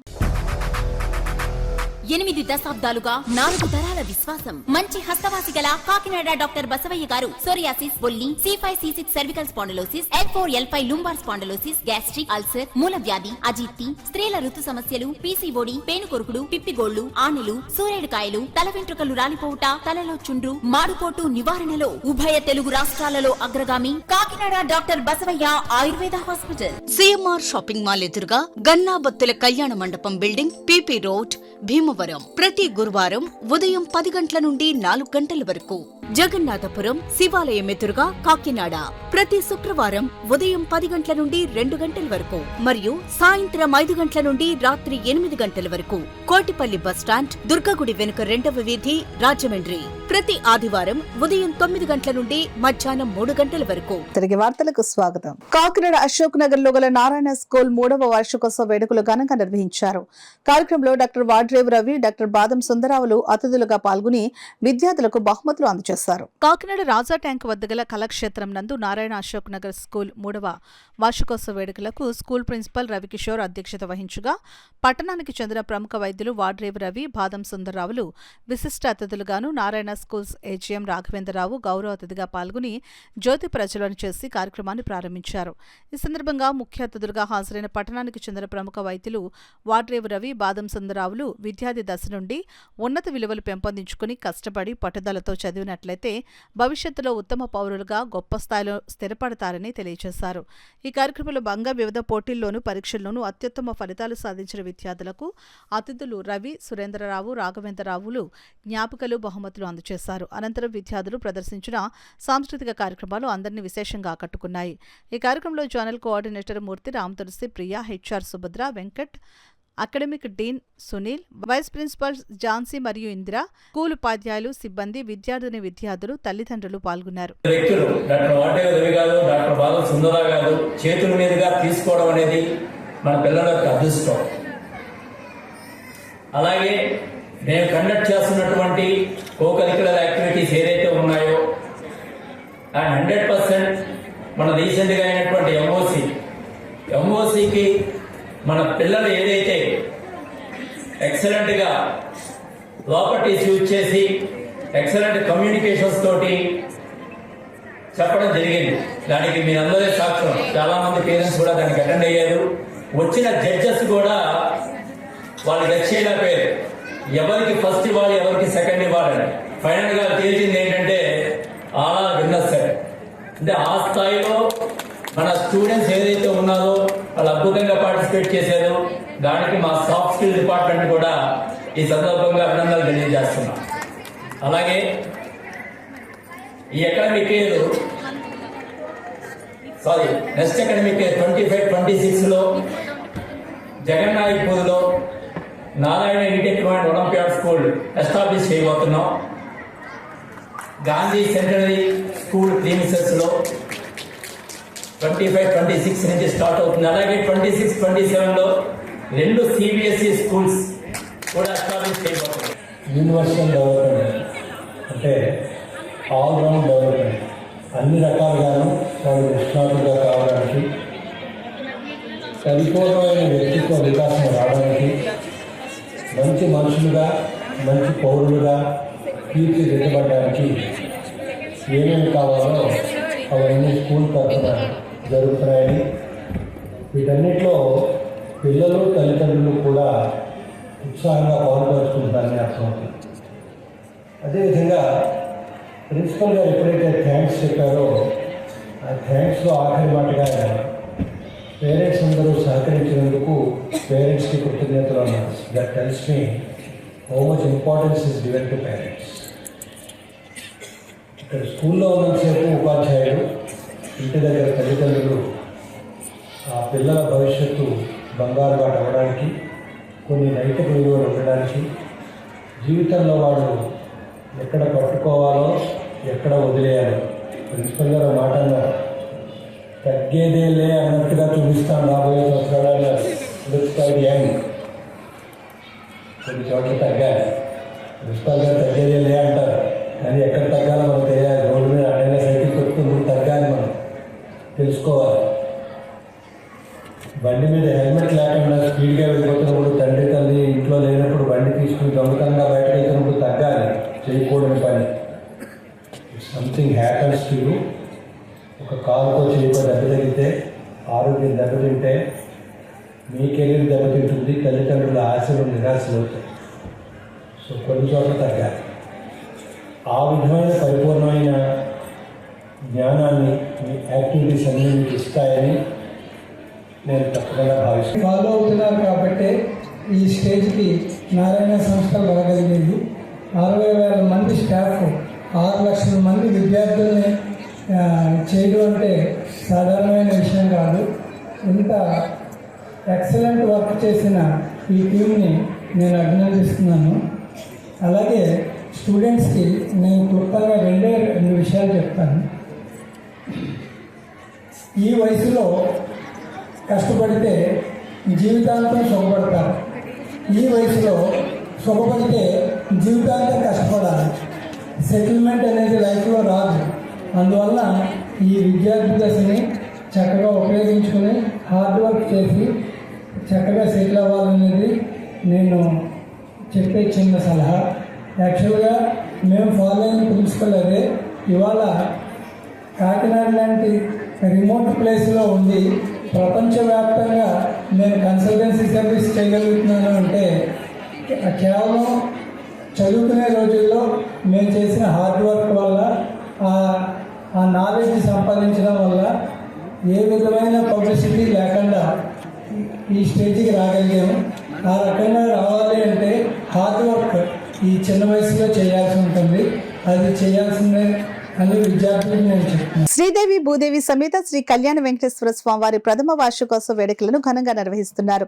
8 దశాబ్దాలుగా 4 తరాల విశ్వాసం. మంచి హస్తవాసి గల కాకినాడ డాక్టర్ బసవయ్య గారు సోరియాసిస్, బొల్లి, C5, C6 cervical spondylosis, L4, L5 lumbar spondylosis, gastric ulcer, మూల వ్యాధి, అజీర్తి, స్త్రీల ఋతు సమస్యలు, PCOD, పేనుకొరుకుడు, పిప్పిగోళ్లు, ఆనెలు, సూరేడుకాయలు, తల వెంట్రుకలు రాలిపోవుట, తలలో చుండ్రు, మాడుకోటు నివారణలో ఉభయ తెలుగు రాష్ట్రాలలో అగ్రగామి Kakinada doctor Basavayya Ayurveda hospital. CMR shopping mall ఎదురుగా గన్నాబత్తుల కళ్యాణ మండపం బిల్డింగ్, PP రోడ్, భీమవరం. ప్రతి గురువారం ఉదయం 10 గంటల నుండి 4 గంటల వరకు. జగన్నాథపురం శివాలయం ఎదురుగా కాకినాడ ప్రతి శుక్రవారం ఉదయం 10 గంటల నుండి 2 గంటల వరకు మరియు సాయంత్రం 5 గంటల నుండి రాత్రి 8 గంటల వరకు. కోటిపల్లి బస్టాండ్, దుర్గగుడి వెనుక 2వ వీధి, రాజమండ్రి ప్రతి ఆదివారం ఉదయం 9 గంటల నుండి మధ్యాహ్నం 3 గంటల వరకు. తిరిగి వార్తలకు స్వాగతం. కాకినాడ అశోక్ నగర్ లో గల నారాయణ స్కూల్ 3వ వార్షికోత్సవ వేడుకలు ఘనంగా నిర్వహించారు. కార్యక్రమంలో డాక్టర్ వాడ్రేవు రవి, డాక్టర్ బాదం సుందరావులు అతిథులుగా పాల్గొని విద్యార్థులకు బహుమతులు అందజేశారు. కాకినాడ రాజా ట్యాంక్ వద్ద గల కళాక్షేత్రం నందు నారాయణ అశోక్ నగర్ స్కూల్ 3వ వార్షికోత్సవ వేడుకలకు స్కూల్ ప్రిన్సిపల్ రవికిషోర్ అధ్యక్షత వహించగా పట్టణానికి చెందిన ప్రముఖ వైద్యులు వాడ్రేవు రవి, బాదం సుందరరావులు విశిష్ట అతిథులుగాను, నారాయణ స్కూల్స్ AGM రాఘవేంద్రరావు గౌరవ అతిథిగా పాల్గొని జ్యోతి ప్రజ్వలన చేసి కార్యక్రమాన్ని ప్రారంభించారు. ఈ సందర్భంగా ముఖ్య అతిథులుగా హాజరైన పట్టణానికి చెందిన ప్రముఖ వైద్యులు వాడ్రేవు రవి, బాదం సుందరరావులు విద్యార్థి దశ నుండి ఉన్నత విలువలు పెంపొందించుకుని కష్టపడి పట్టుదలతో చదివినట్లయితే భవిష్యత్తులో ఉత్తమ పౌరులుగా గొప్ప స్థాయిలో స్థిరపడతారని తెలియజేశారు. ఈ కార్యక్రమంలో భాగంగా వివిధ పోటీల్లోనూ పరీక్షల్లోనూ అత్యుత్తమ ఫలితాలు సాధించిన విద్యార్థులకు అతిథులు రవి, సురేంద్రరావు, రాఘవేంద్రరావులు జ్ఞాపికలు, బహుమతులు అందజేశారు. అనంతరం విద్యార్థులు ప్రదర్శించిన సాంస్కృతిక కార్యక్రమాలు అందరినీ విశేషంగా ఆకట్టుకున్నాయి. ఈ కార్యక్రమంలో zonal coordinator Murthy, Ramatulasi, Priya, HR Subhadra, Venkat, academic dean Sunil, vice principal Jhansi మరియు ఇందిర, స్కూల్ ఉపాధ్యాయులు, సిబ్బంది, విద్యార్థిని విద్యార్థులు, తల్లిదండ్రులు పాల్గొన్నారు. వ్యక్తులు డాక్టర్ వాడ్రేవు రవి గారు, డాక్టర్ బాదం సుందరరావు గారు చేతుల మీదుగా తీసుకోవడం అనేది మన పిల్లల యొక్క అదృష్టం. అలాగే నేను కండక్ట్ చేస్తున్నటువంటి కో-కరిక్యులర్ యాక్టివిటీస్ ఏదైతే ఉన్నాయో అండ్ 100% మన రీసెంట్గా అయినటువంటి MOCకి మన పిల్లలు ఏదైతే ఎక్సలెంట్గా ప్రాపర్టీస్ యూజ్ చేసి ఎక్సలెంట్ కమ్యూనికేషన్స్ తోటి చెప్పడం జరిగింది. దానికి మీరందరే సాక్ష్యం. చాలా మంది పేరెంట్స్ కూడా దానికి అటెండ్ అయ్యారు. వచ్చిన జడ్జెస్ కూడా వాళ్ళు గచ్చేయలేకపోయారు. ఎవరికి ఫస్ట్ ఇవ్వాలి, ఎవరికి సెకండ్ ఇవ్వాలని. ఫైనల్ గా తేల్చింది ఏంటంటే ఆల్ ఆర్ విన్నర్స్. అంటే ఆ స్థాయిలో మన స్టూడెంట్స్ ఏదైతే ఉన్నారో వాళ్ళు అద్భుతంగా పార్టిసిపేట్ చేశారు. దానికి మా సాఫ్ట్ స్కిల్ డిపార్ట్మెంట్ కూడా ఈ సందర్భంగా అభినందనలు తెలియజేస్తున్నాం. అలాగే ఈ academic year next academic year 25-26లో జగన్నాథపూర్లో నారాయణ ఇంటెక్మెంట్ ఒలింపియాడ్ స్కూల్ ఎస్టాబ్లిష్ చేయబోతున్నాం. గాంధీ సెంటనరీ స్కూల్ ప్రీమిసెస్లో 25-26 నుంచి స్టార్ట్ అవుతుంది. అలాగే 26-27లో 2 CBSE స్కూల్స్ కూడా ఎస్టాబ్లిష్ చేయబోతున్నాం. యూనివర్సల్ డెవలప్మెంట్ అంటే ఆల్ రౌండ్ డెవలప్మెంట్, అన్ని రకాలుగాను వాళ్ళు నిష్ణాతులుగా కావడానికి, పరిపూర్ణమైన వ్యక్తిత్వ వికాసం రావడానికి మనుషులుగా, మంచి పౌరులుగా తీర్చిదిద్దబడడానికి ఏమేమి కావాలో అవన్నీ స్కూల్ తరఫున జరుగుతున్నాయని, వీటన్నిటిలో పిల్లలు తల్లిదండ్రులు కూడా ఉత్సాహంగా పాల్పంచుకుంటారని అర్థమవుతుంది. అదేవిధంగా ప్రిన్సిపల్ గారు ఎప్పుడైతే థ్యాంక్స్ చెప్పారో ఆ థ్యాంక్స్లో ఆఖరి మాటగా పేరెంట్స్ అందరూ సహకరించినందుకు పేరెంట్స్కి కృతజ్ఞతలు అన్నారు. That tells me how much importance is given to parents. ఇక్కడ స్కూల్లో ఉన్నంతసేపు ఉపాధ్యాయులు, ఇంటి దగ్గర తల్లిదండ్రులు ఆ పిల్లల భవిష్యత్తు బంగారు బాట అవ్వడానికి, కొన్ని నైతిక విలువలు ఉండడానికి, జీవితంలో వాళ్ళు ఎక్కడ పట్టుకోవాలో ఎక్కడ వదిలేయాలో ప్రిన్సిపల్ గారు మాట అన్నారు. తగ్గేదేలే అన్నట్టుగా చూపిస్తాను రాబోయే సంవత్సరాలు. యంగ్ కొన్ని చోట్ల తగ్గాలి. ప్రిన్సిపల్ గారు తగ్గేదేలే అంటారు, కానీ ఎక్కడ తగ్గాలో మనకు తెలియాలి. రోడ్డు మీద అడైనా సైకిల్ కొట్టుకుంటూ తగ్గాలి, మనం తెలుసుకోవాలి. బండి మీద హెల్మెట్ లేకుండా స్పీడ్గా వెళ్ళిపోతున్నప్పుడు, తండ్రి తల్లి ఇంట్లో లేనప్పుడు బండి తీసుకుని దొంగతనంగా బయటకు వెళ్తున్నప్పుడు తగ్గాలి, చేయకూడని పని. Something happens to you. ఒక కాలుతో చేయకో దెబ్బతింటే, ఆరోగ్యం దెబ్బతింటే మీ కెరీర్ దెబ్బతింటుంది, తల్లిదండ్రుల ఆశలు నిరాశలు అవుతాయి. సో కొన్ని చోట్ల తగ్గాలి. ఆ విధమైన పరిపూర్ణమైన జ్ఞానాన్ని మీ యాక్టివిటీస్ అన్నీ మీకు ఇస్తాయని నేను తప్పకుండా భావిస్తాను. ఫాలో అవుతున్నారు కాబట్టి ఈ స్టేజ్కి నారాయణ సంస్థ రాగలిగింది. 60,000 మంది స్టాఫ్, 6 లక్షల మంది విద్యార్థుల్ని చేయడం అంటే సాధారణమైన విషయం కాదు. ఇంత ఎక్సలెంట్ వర్క్ చేసిన ఈ టీంని నేను అభినందిస్తున్నాను. అలాగే స్టూడెంట్స్కి నేను క్లుప్తంగా 2 విషయాలు చెప్తాను. ఈ వయసులో కష్టపడితే జీవితాంతం సుఖపడతారు. ఈ వయసులో సుఖపడితే జీవితాంతం కష్టపడాలి. సెటిల్మెంట్ అనేది లైఫ్లో రాదు. అందువల్ల ఈ విద్యార్థి దశని చక్కగా ఉపయోగించుకొని హార్డ్ వర్క్ చేసి చక్కగా సెటిల్ అవ్వాలనేది నేను చెప్పే చిన్న సలహా. యాక్చువల్గా మేము ఫాలో అయిన ప్రిన్సిపల్ అదే. ఇవాళ కాకినాడ లాంటి రిమోట్ ప్లేస్లో ఉండి ప్రపంచవ్యాప్తంగా నేను కన్సల్టెన్సీ సర్వీస్ చేయగలుగుతున్నాను అంటే కేవలం చదువుకునే రోజుల్లో మేము చేసిన హార్డ్ వర్క్ వల్ల, ఆ నాలెడ్జ్ సంపాదించడం వల్ల ఏ విధమైన పబ్లిసిటీ లేకుండా ఈ స్టేజ్కి రాగలిగాము. ఆ రకంగా రావాలి అంటే హార్డ్ వర్క్ ఈ చిన్న వయసులో చేయాల్సి ఉంటుంది. అది చేయాల్సిందే అని విద్యార్థులకు నేను చెప్తున్నాను. శ్రీదేవి భూదేవి సమేత శ్రీ కళ్యాణ వెంకటేశ్వర స్వామివారి ప్రథమ వార్షికోత్సవ వేడుకలను ఘనంగా నిర్వహిస్తున్నారు.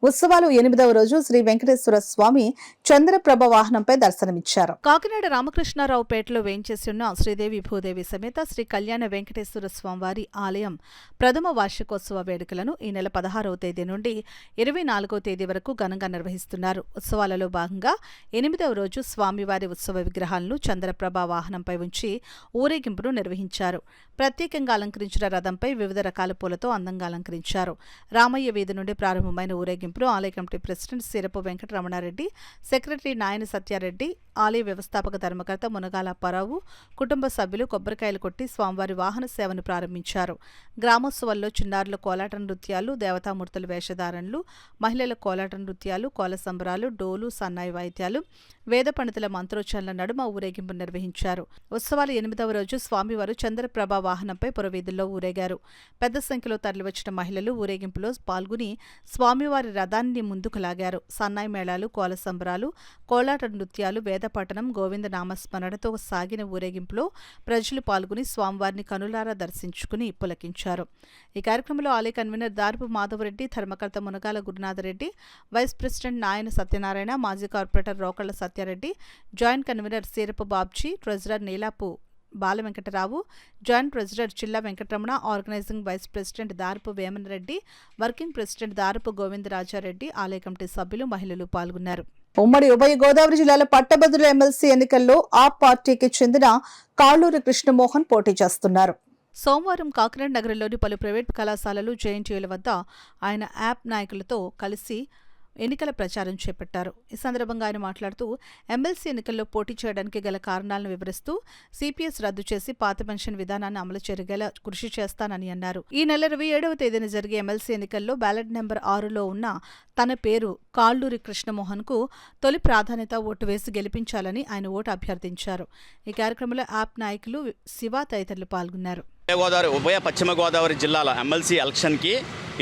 ఉత్సవాలు 8వ రోజు శ్రీ వెంకటేశ్వర స్వామి చంద్రప్రభ వాహనంపై దర్శనమిచ్చారు. కాకినాడ రామకృష్ణారావుపేటలో వేంచేసి ఉన్న శ్రీదేవి భూదేవి సమేత శ్రీ కళ్యాణ వెంకటేశ్వర స్వామివారి ఆలయం ప్రథమ వార్షికోత్సవ వేడుకలను ఈ నెల 16వ తేదీ నుండి 24వ తేదీ వరకు ఘనంగా నిర్వహిస్తున్నారు. ఉత్సవాలలో భాగంగా 8వ రోజు స్వామివారి ఉత్సవ విగ్రహాలను చంద్రప్రభ వాహనంపై ఉంచి ఊరేగింపును నిర్వహించారు. ప్రత్యేకంగా అలంకరించిన రథంపై వివిధ రకాల పూలతో అందంగా అలంకరించారు. రామయ్య వీధి నుండి ప్రారంభమైన ఊరేగింపును ఆలయ committee president syrup Venkataramana Reddy, secretary నాయన సత్యారెడ్డి, ఆలయ వ్యవస్థాపక ధర్మకర్త మునగాల అప్పారావు, కుటుంబ సభ్యులు కొబ్బరికాయలు కొట్టి స్వామివారి వాహన సేవను ప్రారంభించారు. గ్రామోత్సవాల్లో చిన్నారుల కోలాట నృత్యాలు, దేవతామూర్తుల వేషధారణలు, మహిళల కోలాట నృత్యాలు, కోల సంబరాలు, డోలు, సన్నాయి వాయిద్యాలు, వేద పండితుల మంత్రోచ్చారణ నడుమ ఊరేగింపు నిర్వహించారు. ఉత్సవాల 8వ రోజు స్వామివారు చంద్రప్రభ వాహనంపై పురవీధుల్లో ఊరేగారు. పెద్ద సంఖ్యలో తరలివచ్చిన మహిళలు ఊరేగింపులో పాల్గొని స్వామివారి రథాన్ని ముందుకు లాగారు. సన్నాయి మేళాలు, కోల సంబరాలు, కోలాట నృత్యాలు, వేదపఠనం, గోవింద నామస్మరణతో సాగిన ఊరేగింపులో ప్రజలు పాల్గొని స్వామివారిని కనులారా దర్శించుకుని పులకించారు. ఈ కార్యక్రమంలో ఆలయ కన్వీనర్ దార్పు మాధవరెడ్డి, ధర్మకర్త మునగాల గురునాథరెడ్డి, వైస్ ప్రెసిడెంట్ నాయన సత్యనారాయణ, మాజీ corporator Rokalla Satya Reddy, joint convener సీరపు Babji, treasurer Neelapu బాల వెంకటరావు, జాయింట్ ప్రెసిడెంట్ చిల్ల వెంకటరమణ, ఆర్గనైజింగ్ వైస్ ప్రెసిడెంట్ దారపు వేమన్ రెడ్డి, వర్కింగ్ ప్రెసిడెంట్ దారపు గోవిందరాజారెడ్డి, ఆలయ కమిటీ సభ్యులు, మహిళలు పాల్గొన్నారు. ఉమ్మడి ఉభయ గోదావరి జిల్లాల పట్టభద్రుల ఎమ్మెల్సీ ఎన్నికల్లో ఆ పార్టీకి చెందిన కాళ్ళూరి కృష్ణమోహన్ పోటీ చేస్తున్నారు. సోమవారం కాకినాడ నగరంలోని పలు ప్రైవేట్ కళాశాలలు, జేఎన్టీయూల వద్ద ఆయన యాప్ నాయకులతో కలిసి ఎన్నికల ప్రచారం చేపట్టారు. ఈ సందర్భంగా ఆయన మాట్లాడుతూ ఎమ్మెల్సీ ఎన్నికల్లో పోటీ చేయడానికి గల కారణాలను వివరిస్తూ సిపిఎస్ రద్దు చేసి పాత పెన్షన్ విధానాన్ని అమలు జరిగేలా కృషి చేస్తానని అన్నారు. ఈ నెల 27వ తేదీన జరిగే ఎమ్మెల్సీ ఎన్నికల్లో బ్యాలెట్ నెంబర్ 6లో ఉన్న తన పేరు కాళ్ళూరి కృష్ణమోహన్కు తొలి ప్రాధాన్యత ఓటు వేసి గెలిపించాలని ఆయన ఓటు అభ్యర్థించారు. ఈ కార్యక్రమంలో యాప్ నాయకులు శివ తదితరులు పాల్గొన్నారు. ఉభయ పశ్చిమ గోదావరి జిల్లాల ఎమ్మెల్సీ ఎలక్షన్కి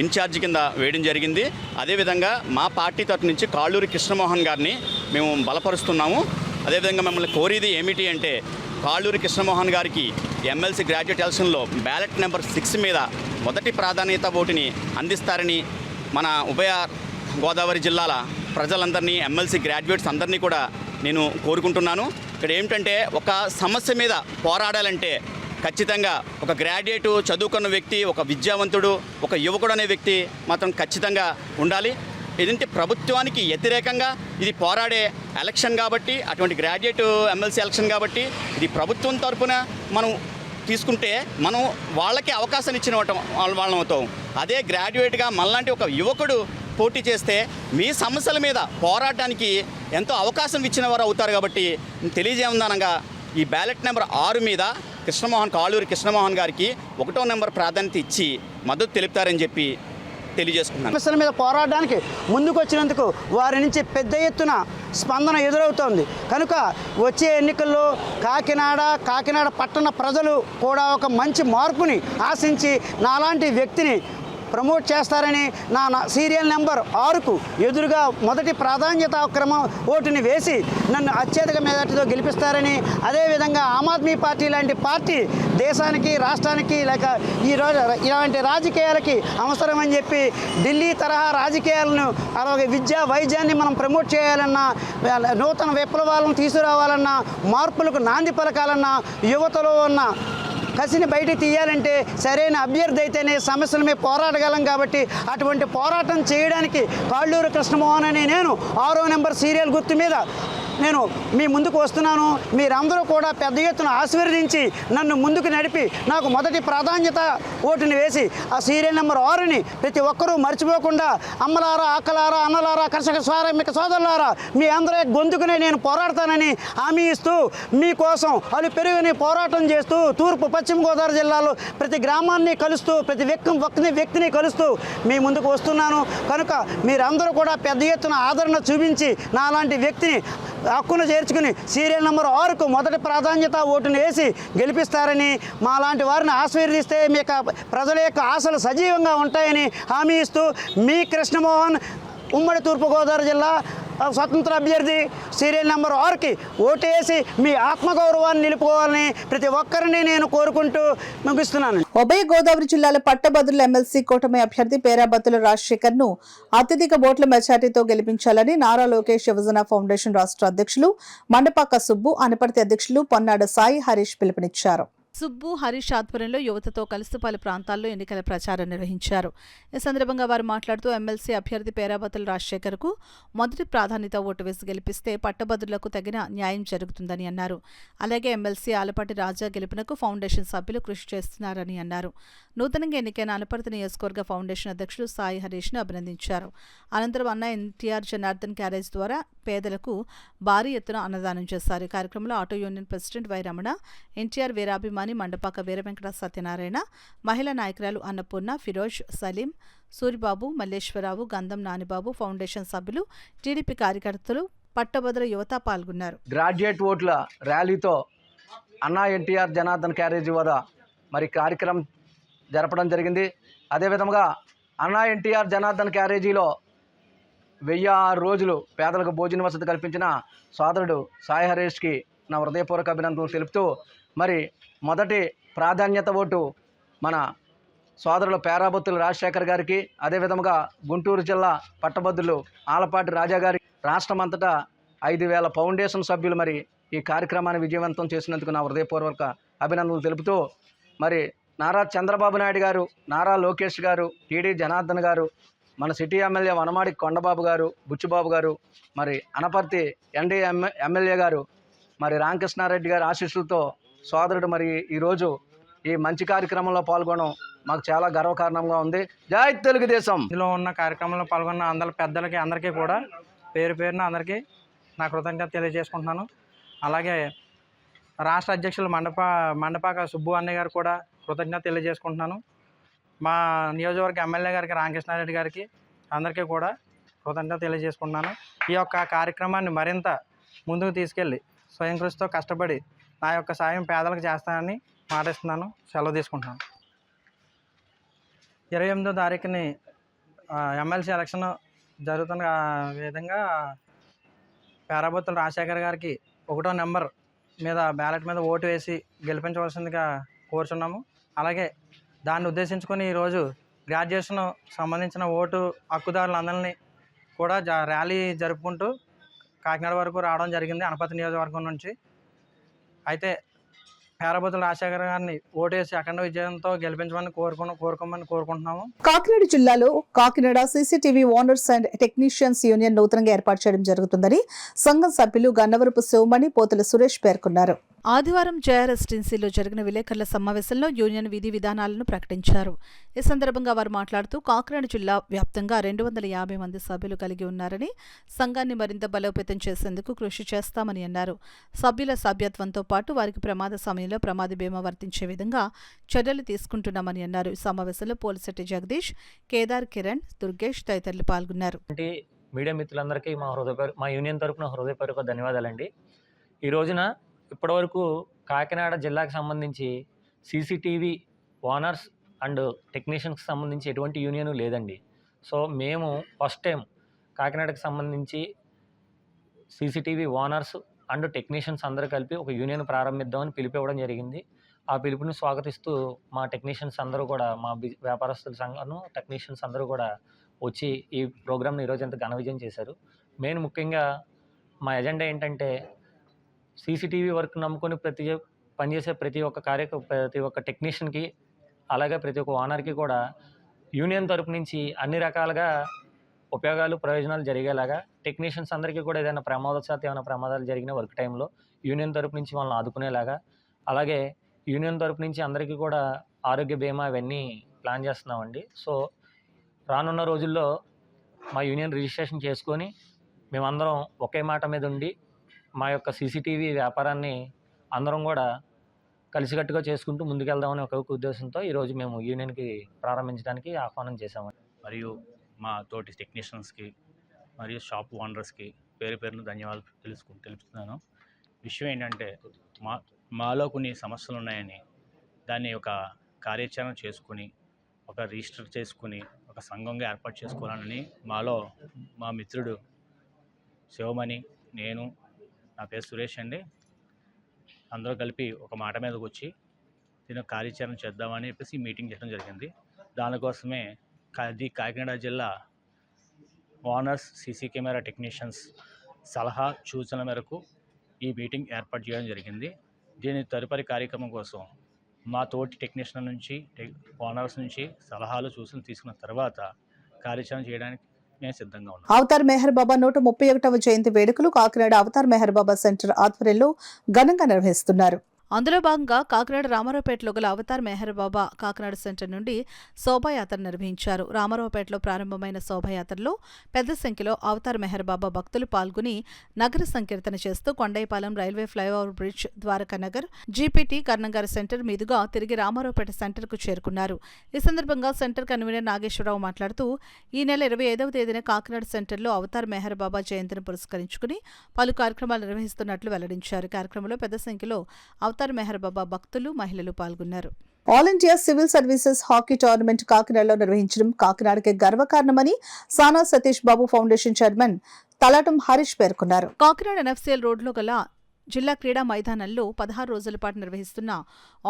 ఇన్ఛార్జి కింద వేయడం జరిగింది. అదేవిధంగా మా పార్టీ తరఫు నుంచి కాళ్ళూరి కృష్ణమోహన్ గారిని మేము బలపరుస్తున్నాము. అదేవిధంగా మిమ్మల్ని కోరేది ఏమిటి అంటే కాళ్ళూరి కృష్ణమోహన్ గారికి ఎమ్మెల్సీ గ్రాడ్యుయేట్ ఎలక్షన్లో బ్యాలెట్ నెంబర్ 6 మీద మొదటి ప్రాధాన్యత ఓటుని అందిస్తారని మన ఉభయ గోదావరి జిల్లాల ప్రజలందరినీ ఎమ్మెల్సీ గ్రాడ్యుయేట్స్ అందరినీ కూడా నేను కోరుకుంటున్నాను. ఇక్కడ ఏమిటంటే ఒక సమస్య మీద పోరాడాలంటే ఖచ్చితంగా ఒక గ్రాడ్యుయేటు, చదువుకున్న వ్యక్తి, ఒక విద్యావంతుడు, ఒక యువకుడు అనే వ్యక్తి మాత్రం ఖచ్చితంగా ఉండాలి. ఇదంటే ప్రభుత్వానికి వ్యతిరేకంగా ఇది పోరాడే ఎలక్షన్ కాబట్టి, అటువంటి గ్రాడ్యుయేట్ ఎమ్మెల్సీ ఎలక్షన్ కాబట్టి ఇది ప్రభుత్వం తరఫున మనం తీసుకుంటే మనం వాళ్ళకి అవకాశం ఇచ్చిన వాళ్ళం అవుతాం. అదే గ్రాడ్యుయేట్గా మనలాంటి ఒక యువకుడు పోటీ చేస్తే మీ సమస్యల మీద పోరాడడానికి ఎంతో అవకాశం ఇచ్చిన వారు అవుతారు. కాబట్టి తెలియజేయమనగా ఈ బ్యాలెట్ నెంబర్ 6 మీద కాళ్ళూరి కృష్ణమోహన్ గారికి 1వ నెంబర్ ప్రాధాన్యత ఇచ్చి మద్దతు తెలుపుతారని చెప్పి తెలియజేసుకున్నాను. సమస్యల మీద పోరాడడానికి ముందుకు వచ్చినందుకు వారి నుంచి పెద్ద ఎత్తున స్పందన ఎదురవుతోంది. కనుక వచ్చే ఎన్నికల్లో కాకినాడ పట్టణ ప్రజలు కూడా ఒక మంచి మార్పుని ఆశించి నాలాంటి వ్యక్తిని ప్రమోట్ చేస్తారని నా సీరియల్ నెంబర్ 6కు ఎదురుగా మొదటి ప్రాధాన్యత క్రమం ఓటుని వేసి నన్ను అత్యధిక మెజార్టీతో గెలిపిస్తారని, అదేవిధంగా ఆమ్ ఆద్మీ పార్టీ లాంటి పార్టీ దేశానికి, రాష్ట్రానికి లేక ఇలాంటి రాజకీయాలకి అవసరమని చెప్పి ఢిల్లీ తరహా రాజకీయాలను, అలాగే విద్యా వైద్యాన్ని మనం ప్రమోట్ చేయాలన్నా, నూతన విప్లవాలను తీసుకురావాలన్నా, మార్పులకు నాంది పలకాలన్నా, యువతలో ఉన్న కసిని బయటికి తీయాలంటే సరైన అభ్యర్థి అయితేనే సమస్యల మీద పోరాడగలం. కాబట్టి అటువంటి పోరాటం చేయడానికి కాళ్ళూరి కృష్ణమోహన్ అని నేను 6వ నెంబర్ సీరియల్ గుర్తు మీద నేను మీ ముందుకు వస్తున్నాను. మీరందరూ కూడా పెద్ద ఎత్తున ఆశీర్వదించి నన్ను ముందుకు నడిపి నాకు మొదటి ప్రాధాన్యత ఓటుని వేసి ఆ సీరియల్ నెంబర్ 6ని ప్రతి ఒక్కరూ మర్చిపోకుండా అమ్మలారా, అక్కలారా, అన్నలారా, కర్షక శ్రామిక సోదరులారా మీ అందరి గొంతుకునే నేను పోరాడతానని హామీ ఇస్తూ మీకోసం అలు పెరుగుని పోరాటం చేస్తూ తూర్పు పశ్చిమ గోదావరి జిల్లాలో ప్రతి గ్రామాన్ని కలుస్తూ ప్రతి వ్యక్తిని కలుస్తూ మీ ముందుకు వస్తున్నాను. కనుక మీరందరూ కూడా పెద్ద ఎత్తున ఆదరణ చూపించి నాలాంటి వ్యక్తిని హక్కును చేర్చుకుని సీరియల్ నెంబర్ 6కు మొదటి ప్రాధాన్యత ఓటును వేసి గెలిపిస్తారని, మాలాంటి వారిని ఆశీర్వదిస్తే మీ ప్రజల యొక్క ఆశలు సజీవంగా ఉంటాయని హామీ ఇస్తూ మీ కృష్ణమోహన్, ఉమ్మడి తూర్పుగోదావరి జిల్లా స్వతంత్ర అభ్యర్థి, సీరియల్ నెంబర్ 6కి ఓటేసి మీ ఆత్మగౌరవాన్ని నిలుపుకోవాలని ప్రతి ఒక్కరిని నేను కోరుకుంటూ ముగిస్తున్నాను. ఉభయ గోదావరి జిల్లాల పట్టభద్రుల ఎమ్మెల్సీ కూటమి అభ్యర్థి పేరాబత్తుల రాజశేఖర్ ను అత్యధిక ఓట్ల మెజార్టీతో గెలిపించాలని నారా లోకేష్ యువజన ఫౌండేషన్ రాష్ట్ర అధ్యక్షులు మండపాక సుబ్బు, అనపర్తి అధ్యక్షులు పొన్నాడ సాయి హరీష్ పిలుపునిచ్చారు. సుబ్బు, హరీష్ ఆధ్వర్యంలో యువతతో కలిసి పలు ప్రాంతాల్లో ఎన్నికల ప్రచారం నిర్వహించారు. ఈ సందర్భంగా వారు మాట్లాడుతూ ఎమ్మెల్సీ అభ్యర్థి పేరాబత్తుల రాజశేఖర్కు మొదటి ప్రాధాన్యత ఓటు వేసి గెలిపిస్తే పట్టభద్రులకు తగిన న్యాయం జరుగుతుందని అన్నారు. అలాగే ఎమ్మెల్సీ ఆలపాటి రాజా గెలుపునకు ఫౌండేషన్ సభ్యులు కృషి చేస్తున్నారని అన్నారు. నూతనంగా ఎన్నికైన అనపర్తి నియోజకవర్గ ఫౌండేషన్ అధ్యక్షులు సాయి హరీష్ను అభినందించారు. అనంతరం అన్న ఎన్టీఆర్ జనార్దన్ క్యారేజ్ ద్వారా పేదలకు భారీ ఎత్తున అన్నదానం చేశారు. ఈ కార్యక్రమంలో auto union president Y Ramana, NTR వీరాభిమాని మండపాక వీరవెంకట సత్యనారాయణ, మహిళా నాయకురాలు అన్నపూర్ణ, ఫిరోజ్, సలీం, సూరిబాబు, మల్లేశ్వరరావు, గంధం నానిబాబు, ఫౌండేషన్ సభ్యులు, టీడీపీ కార్యకర్తలు, పట్టభద్ర యువత పాల్గొన్నారు. గ్రాడ్యుయేట్ ఓట్ల ర్యాలీతో అన్నా ఎన్టీఆర్ జనార్దన్ క్యారేజీ వద్ద మరి కార్యక్రమం జరపడం జరిగింది. అదేవిధంగా అన్నా ఎన్టీఆర్ జనార్దన్ క్యారేజీలో 1006 రోజులు పేదలకు భోజన వసతి కల్పించిన సోదరుడు సాయి హరీష్కి నా హృదయపూర్వక అభినందనలు తెలుపుతూ, మరి మొదటి ప్రాధాన్యత ఓటు మన సోదరులు పేరాబత్తుల రాజశేఖర్ గారికి, అదేవిధంగా గుంటూరు జిల్లా పట్టభద్రులు ఆలపాటి రాజా గారి, రాష్ట్రమంతటా 5000 ఫౌండేషన్ సభ్యులు మరి ఈ కార్యక్రమాన్ని విజయవంతం చేసినందుకు నా హృదయపూర్వక అభినందనలు తెలుపుతూ, మరి నారా చంద్రబాబు నాయుడు గారు, నారా లోకేష్ గారు, టీడీ జనార్దన్ గారు, మన సిటీ ఎమ్మెల్యే వనమాడి కొండబాబు గారు, బుచ్చిబాబు గారు, మరి అనపర్తి ఎన్డీ ఎమ్మెల్యే గారు, మరి రామకృష్ణారెడ్డి గారి ఆశీస్సులతో సోదరుడు మరి ఈరోజు ఈ మంచి కార్యక్రమంలో పాల్గొనడం మాకు చాలా గర్వకారణంగా ఉంది. జై తెలుగుదేశం. ఇందులో ఉన్న కార్యక్రమంలో పాల్గొన్న అందరి పెద్దలకి అందరికీ కూడా పేరు పేరున అందరికీ నా కృతజ్ఞత తెలియజేసుకుంటున్నాను. అలాగే రాష్ట్ర అధ్యక్షులు మండపాక సుబ్బు అన్నయ్య గారు కూడా కృతజ్ఞత తెలియజేసుకుంటున్నాను. మా నియోజకవర్గ ఎమ్మెల్యే గారికి రామకృష్ణారెడ్డి గారికి అందరికీ కూడా కృతజ్ఞత తెలియజేసుకుంటున్నాను. ఈ యొక్క కార్యక్రమాన్ని మరింత ముందుకు తీసుకెళ్ళి స్వయం కృషితో కష్టపడి నా యొక్క సాయం పేదలకు చేస్తానని మాటిస్తున్నాను. సెలవు తీసుకుంటున్నాను. 28వ తారీఖుని ఎమ్మెల్సీ ఎలక్షన్ జరుగుతున్న విధంగా పేరాబత్తుల రాజశేఖర్ గారికి 1వ నెంబర్ మీద బ్యాలెట్ మీద ఓటు వేసి గెలిపించవలసిందిగా కోరుచున్నాము. అలాగే దాన్ని ఉద్దేశించుకొని ఈరోజు గ్రాడ్యుయేషన్ సంబంధించిన ఓటు హక్కుదారులందరినీ కూడా ర్యాలీ జరుపుకుంటూ కాకినాడ వరకు రావడం జరిగింది అనపతి నియోజకవర్గం నుంచి. అయితే పేరాబత్తుల రాజశేఖర్ గారిని ఓటేసి అఖండ విజయంతో గెలిపించమని కోరుకుంటున్నాము. కాకినాడ జిల్లాలో Kakinada CCTV owners and technicians union నూతనంగా ఏర్పాటు చేయడం జరుగుతుందని సంఘం సభ్యులు గన్నవరపు శివమణి, పోతుల సురేష్ పేర్కొన్నారు. ఆదివారం జేఆర్ఎస్టీసీలో జరిగిన విలేకరుల సమావేశంలో యూనియన్ విధి విధానాలను ప్రకటించారు. ఈ సందర్భంగా వారు మాట్లాడుతూ కాకినాడ జిల్లా వ్యాప్తంగా 250 మంది సభ్యులు కలిగి ఉన్నారని, సంఘాన్ని మరింత బలోపేతం చేసేందుకు కృషి చేస్తామని అన్నారు. సభ్యుల సభ్యత్వంతో పాటు వారికి ప్రమాద సమయంలో ప్రమాద బీమా వర్తించే విధంగా చర్యలు తీసుకుంటున్నామని అన్నారు. ఈ సమావేశంలో పోలిశెట్టి జగదీష్, కేదార్ కిరణ్, దుర్గేష్ తదితరులు పాల్గొన్నారు. మీడియా మిత్రులందరికీ మా యూనియన్ తరపున హృదయపూర్వక ధన్యవాదాలండి. ఈ రోజున ఇప్పటివరకు కాకినాడ జిల్లాకు సంబంధించి సీసీటీవీ ఓనర్స్ అండ్ టెక్నీషియన్స్కి సంబంధించి ఎటువంటి యూనియన్ లేదండి. సో మేము ఫస్ట్ టైం కాకినాడకు సంబంధించి సీసీటీవీ ఓనర్స్ అండ్ టెక్నీషియన్స్ అందరూ కలిపి ఒక యూనియన్ ప్రారంభిద్దామని పిలిపివ్వడం జరిగింది. ఆ పిలుపుని స్వాగతిస్తూ మా టెక్నీషియన్స్ అందరూ కూడా, మా వ్యాపారస్తుల సంఘం టెక్నీషియన్స్ అందరూ కూడా వచ్చి ఈ ప్రోగ్రామ్ని ఈరోజు ఎంత ఘన విజయం చేశారు. మెయిన్ ముఖ్యంగా మా ఎజెండా ఏంటంటే సీసీటీవీ వర్క్ నమ్ముకొని పనిచేసే ప్రతి ఒక్క టెక్నీషియన్కి, అలాగే ప్రతి ఒక్క ఓనర్కి కూడా యూనియన్ తరపు నుంచి అన్ని రకాలుగా ఉపయోగాలు, ప్రయోజనాలు జరిగేలాగా, టెక్నీషియన్స్ అందరికీ కూడా ఏమైనా ప్రమాదాలు జరిగిన వర్క్ టైంలో యూనియన్ తరపు నుంచి వాళ్ళని ఆదుకునేలాగా, అలాగే యూనియన్ తరపు నుంచి అందరికీ కూడా ఆరోగ్య బీమా ఇవన్నీ ప్లాన్ చేస్తున్నామండి. సో రానున్న రోజుల్లో మా యూనియన్ రిజిస్ట్రేషన్ చేసుకొని మేమందరం ఒకే మాట మీద ఉండి మా యొక్క సీసీటీవీ వ్యాపారాన్ని అందరం కూడా కలిసికట్టుగా చేసుకుంటూ ముందుకెళ్దామని ఒక ఉద్దేశంతో ఈరోజు మేము యూనియన్కి ప్రారంభించడానికి ఆహ్వానం చేశామండి. మరియు మా తోటి టెక్నీషియన్స్కి మరియు షాప్ ఓనర్స్కి పేరును ధన్యవాదాలు తెలుపుతున్నాను. విషయం ఏంటంటే మాలో కొన్ని సమస్యలు ఉన్నాయని దాన్ని ఒక కార్యాచరణ చేసుకుని, ఒక రిజిస్టర్ చేసుకుని, ఒక సంఘంగా ఏర్పాటు చేసుకోవాలని మాలో మా మిత్రుడు శివమణి, నేను, నా పేరు సురేష్ అండి, అందరూ కలిపి ఒక మాట మీదకి వచ్చి దీని కార్యాచరణ చేద్దామని చెప్పేసి మీటింగ్ చేయడం జరిగింది. దానికోసమే కాకినాడ జిల్లా ఓనర్స్, సీసీ కెమెరా టెక్నీషియన్స్ సలహా సూచనల మేరకు ఈ మీటింగ్ ఏర్పాటు చేయడం జరిగింది. దీని తదుపరి కార్యక్రమం కోసం మా తోటి టెక్నీషియన్ నుంచి, ఓనర్స్ నుంచి సలహాలు సూచనలు తీసుకున్న తర్వాత కార్యాచరణ చేయడానికి నేను సిద్ధంగా ఉన్నాను. అవతార్ మెహర్ బాబా 131వ జయంతి వేడుకలు కాకినాడ అవతార్ మెహర్ బాబా సెంటర్ ఆధ్వర్యంలో ఘనంగా నిర్వహిస్తున్నారు. అందులో భాగంగా కాకినాడ రామారావుపేటలో గల అవతార్ మెహర్ బాబా కాకినాడ సెంటర్ నుండి శోభాయాత్ర నిర్వహించారు. రామారావుపేటలో ప్రారంభమైన శోభాయాత్రలో పెద్ద సంఖ్యలో అవతార్ మెహర్ బాబా భక్తులు పాల్గొని నగర సంకీర్తన చేస్తూ Kondaipalem railway flyover bridge, Dwarakanagar, GPT, Karnamgari center మీదుగా తిరిగి రామారావుపేట సెంటర్కు చేరుకున్నారు. ఈ సందర్భంగా సెంటర్ కన్వీనర్ నాగేశ్వరరావు మాట్లాడుతూ ఈ నెల 25వ తేదీన కాకినాడ సెంటర్లో అవతార్ మెహర్ బాబా జయంతిని పురస్కరించుకుని పలు కార్యక్రమాలు నిర్వహిస్తున్నట్లు వెల్లడించారు. కార్యక్రమంలో పెద్ద సంఖ్యలో అవతార్ మెహర్ బాబా భక్తులు, మహిళలు పాల్గొన్నారు. All India civil services hockey tournament కాకినాడలో నిర్వహించడం కాకినాడకి గర్వకారణమని సానా సతీష్ బాబు ఫౌండేషన్ చైర్మన్ తలాటం హరీష్ పేర్కొన్నారు. కాకినాడ ఎన్ఎఫ్సిఎల్ రోడ్లో గల జిల్లా క్రీడా మైదానంలో 16 రోజుల పాటు నిర్వహిస్తున్న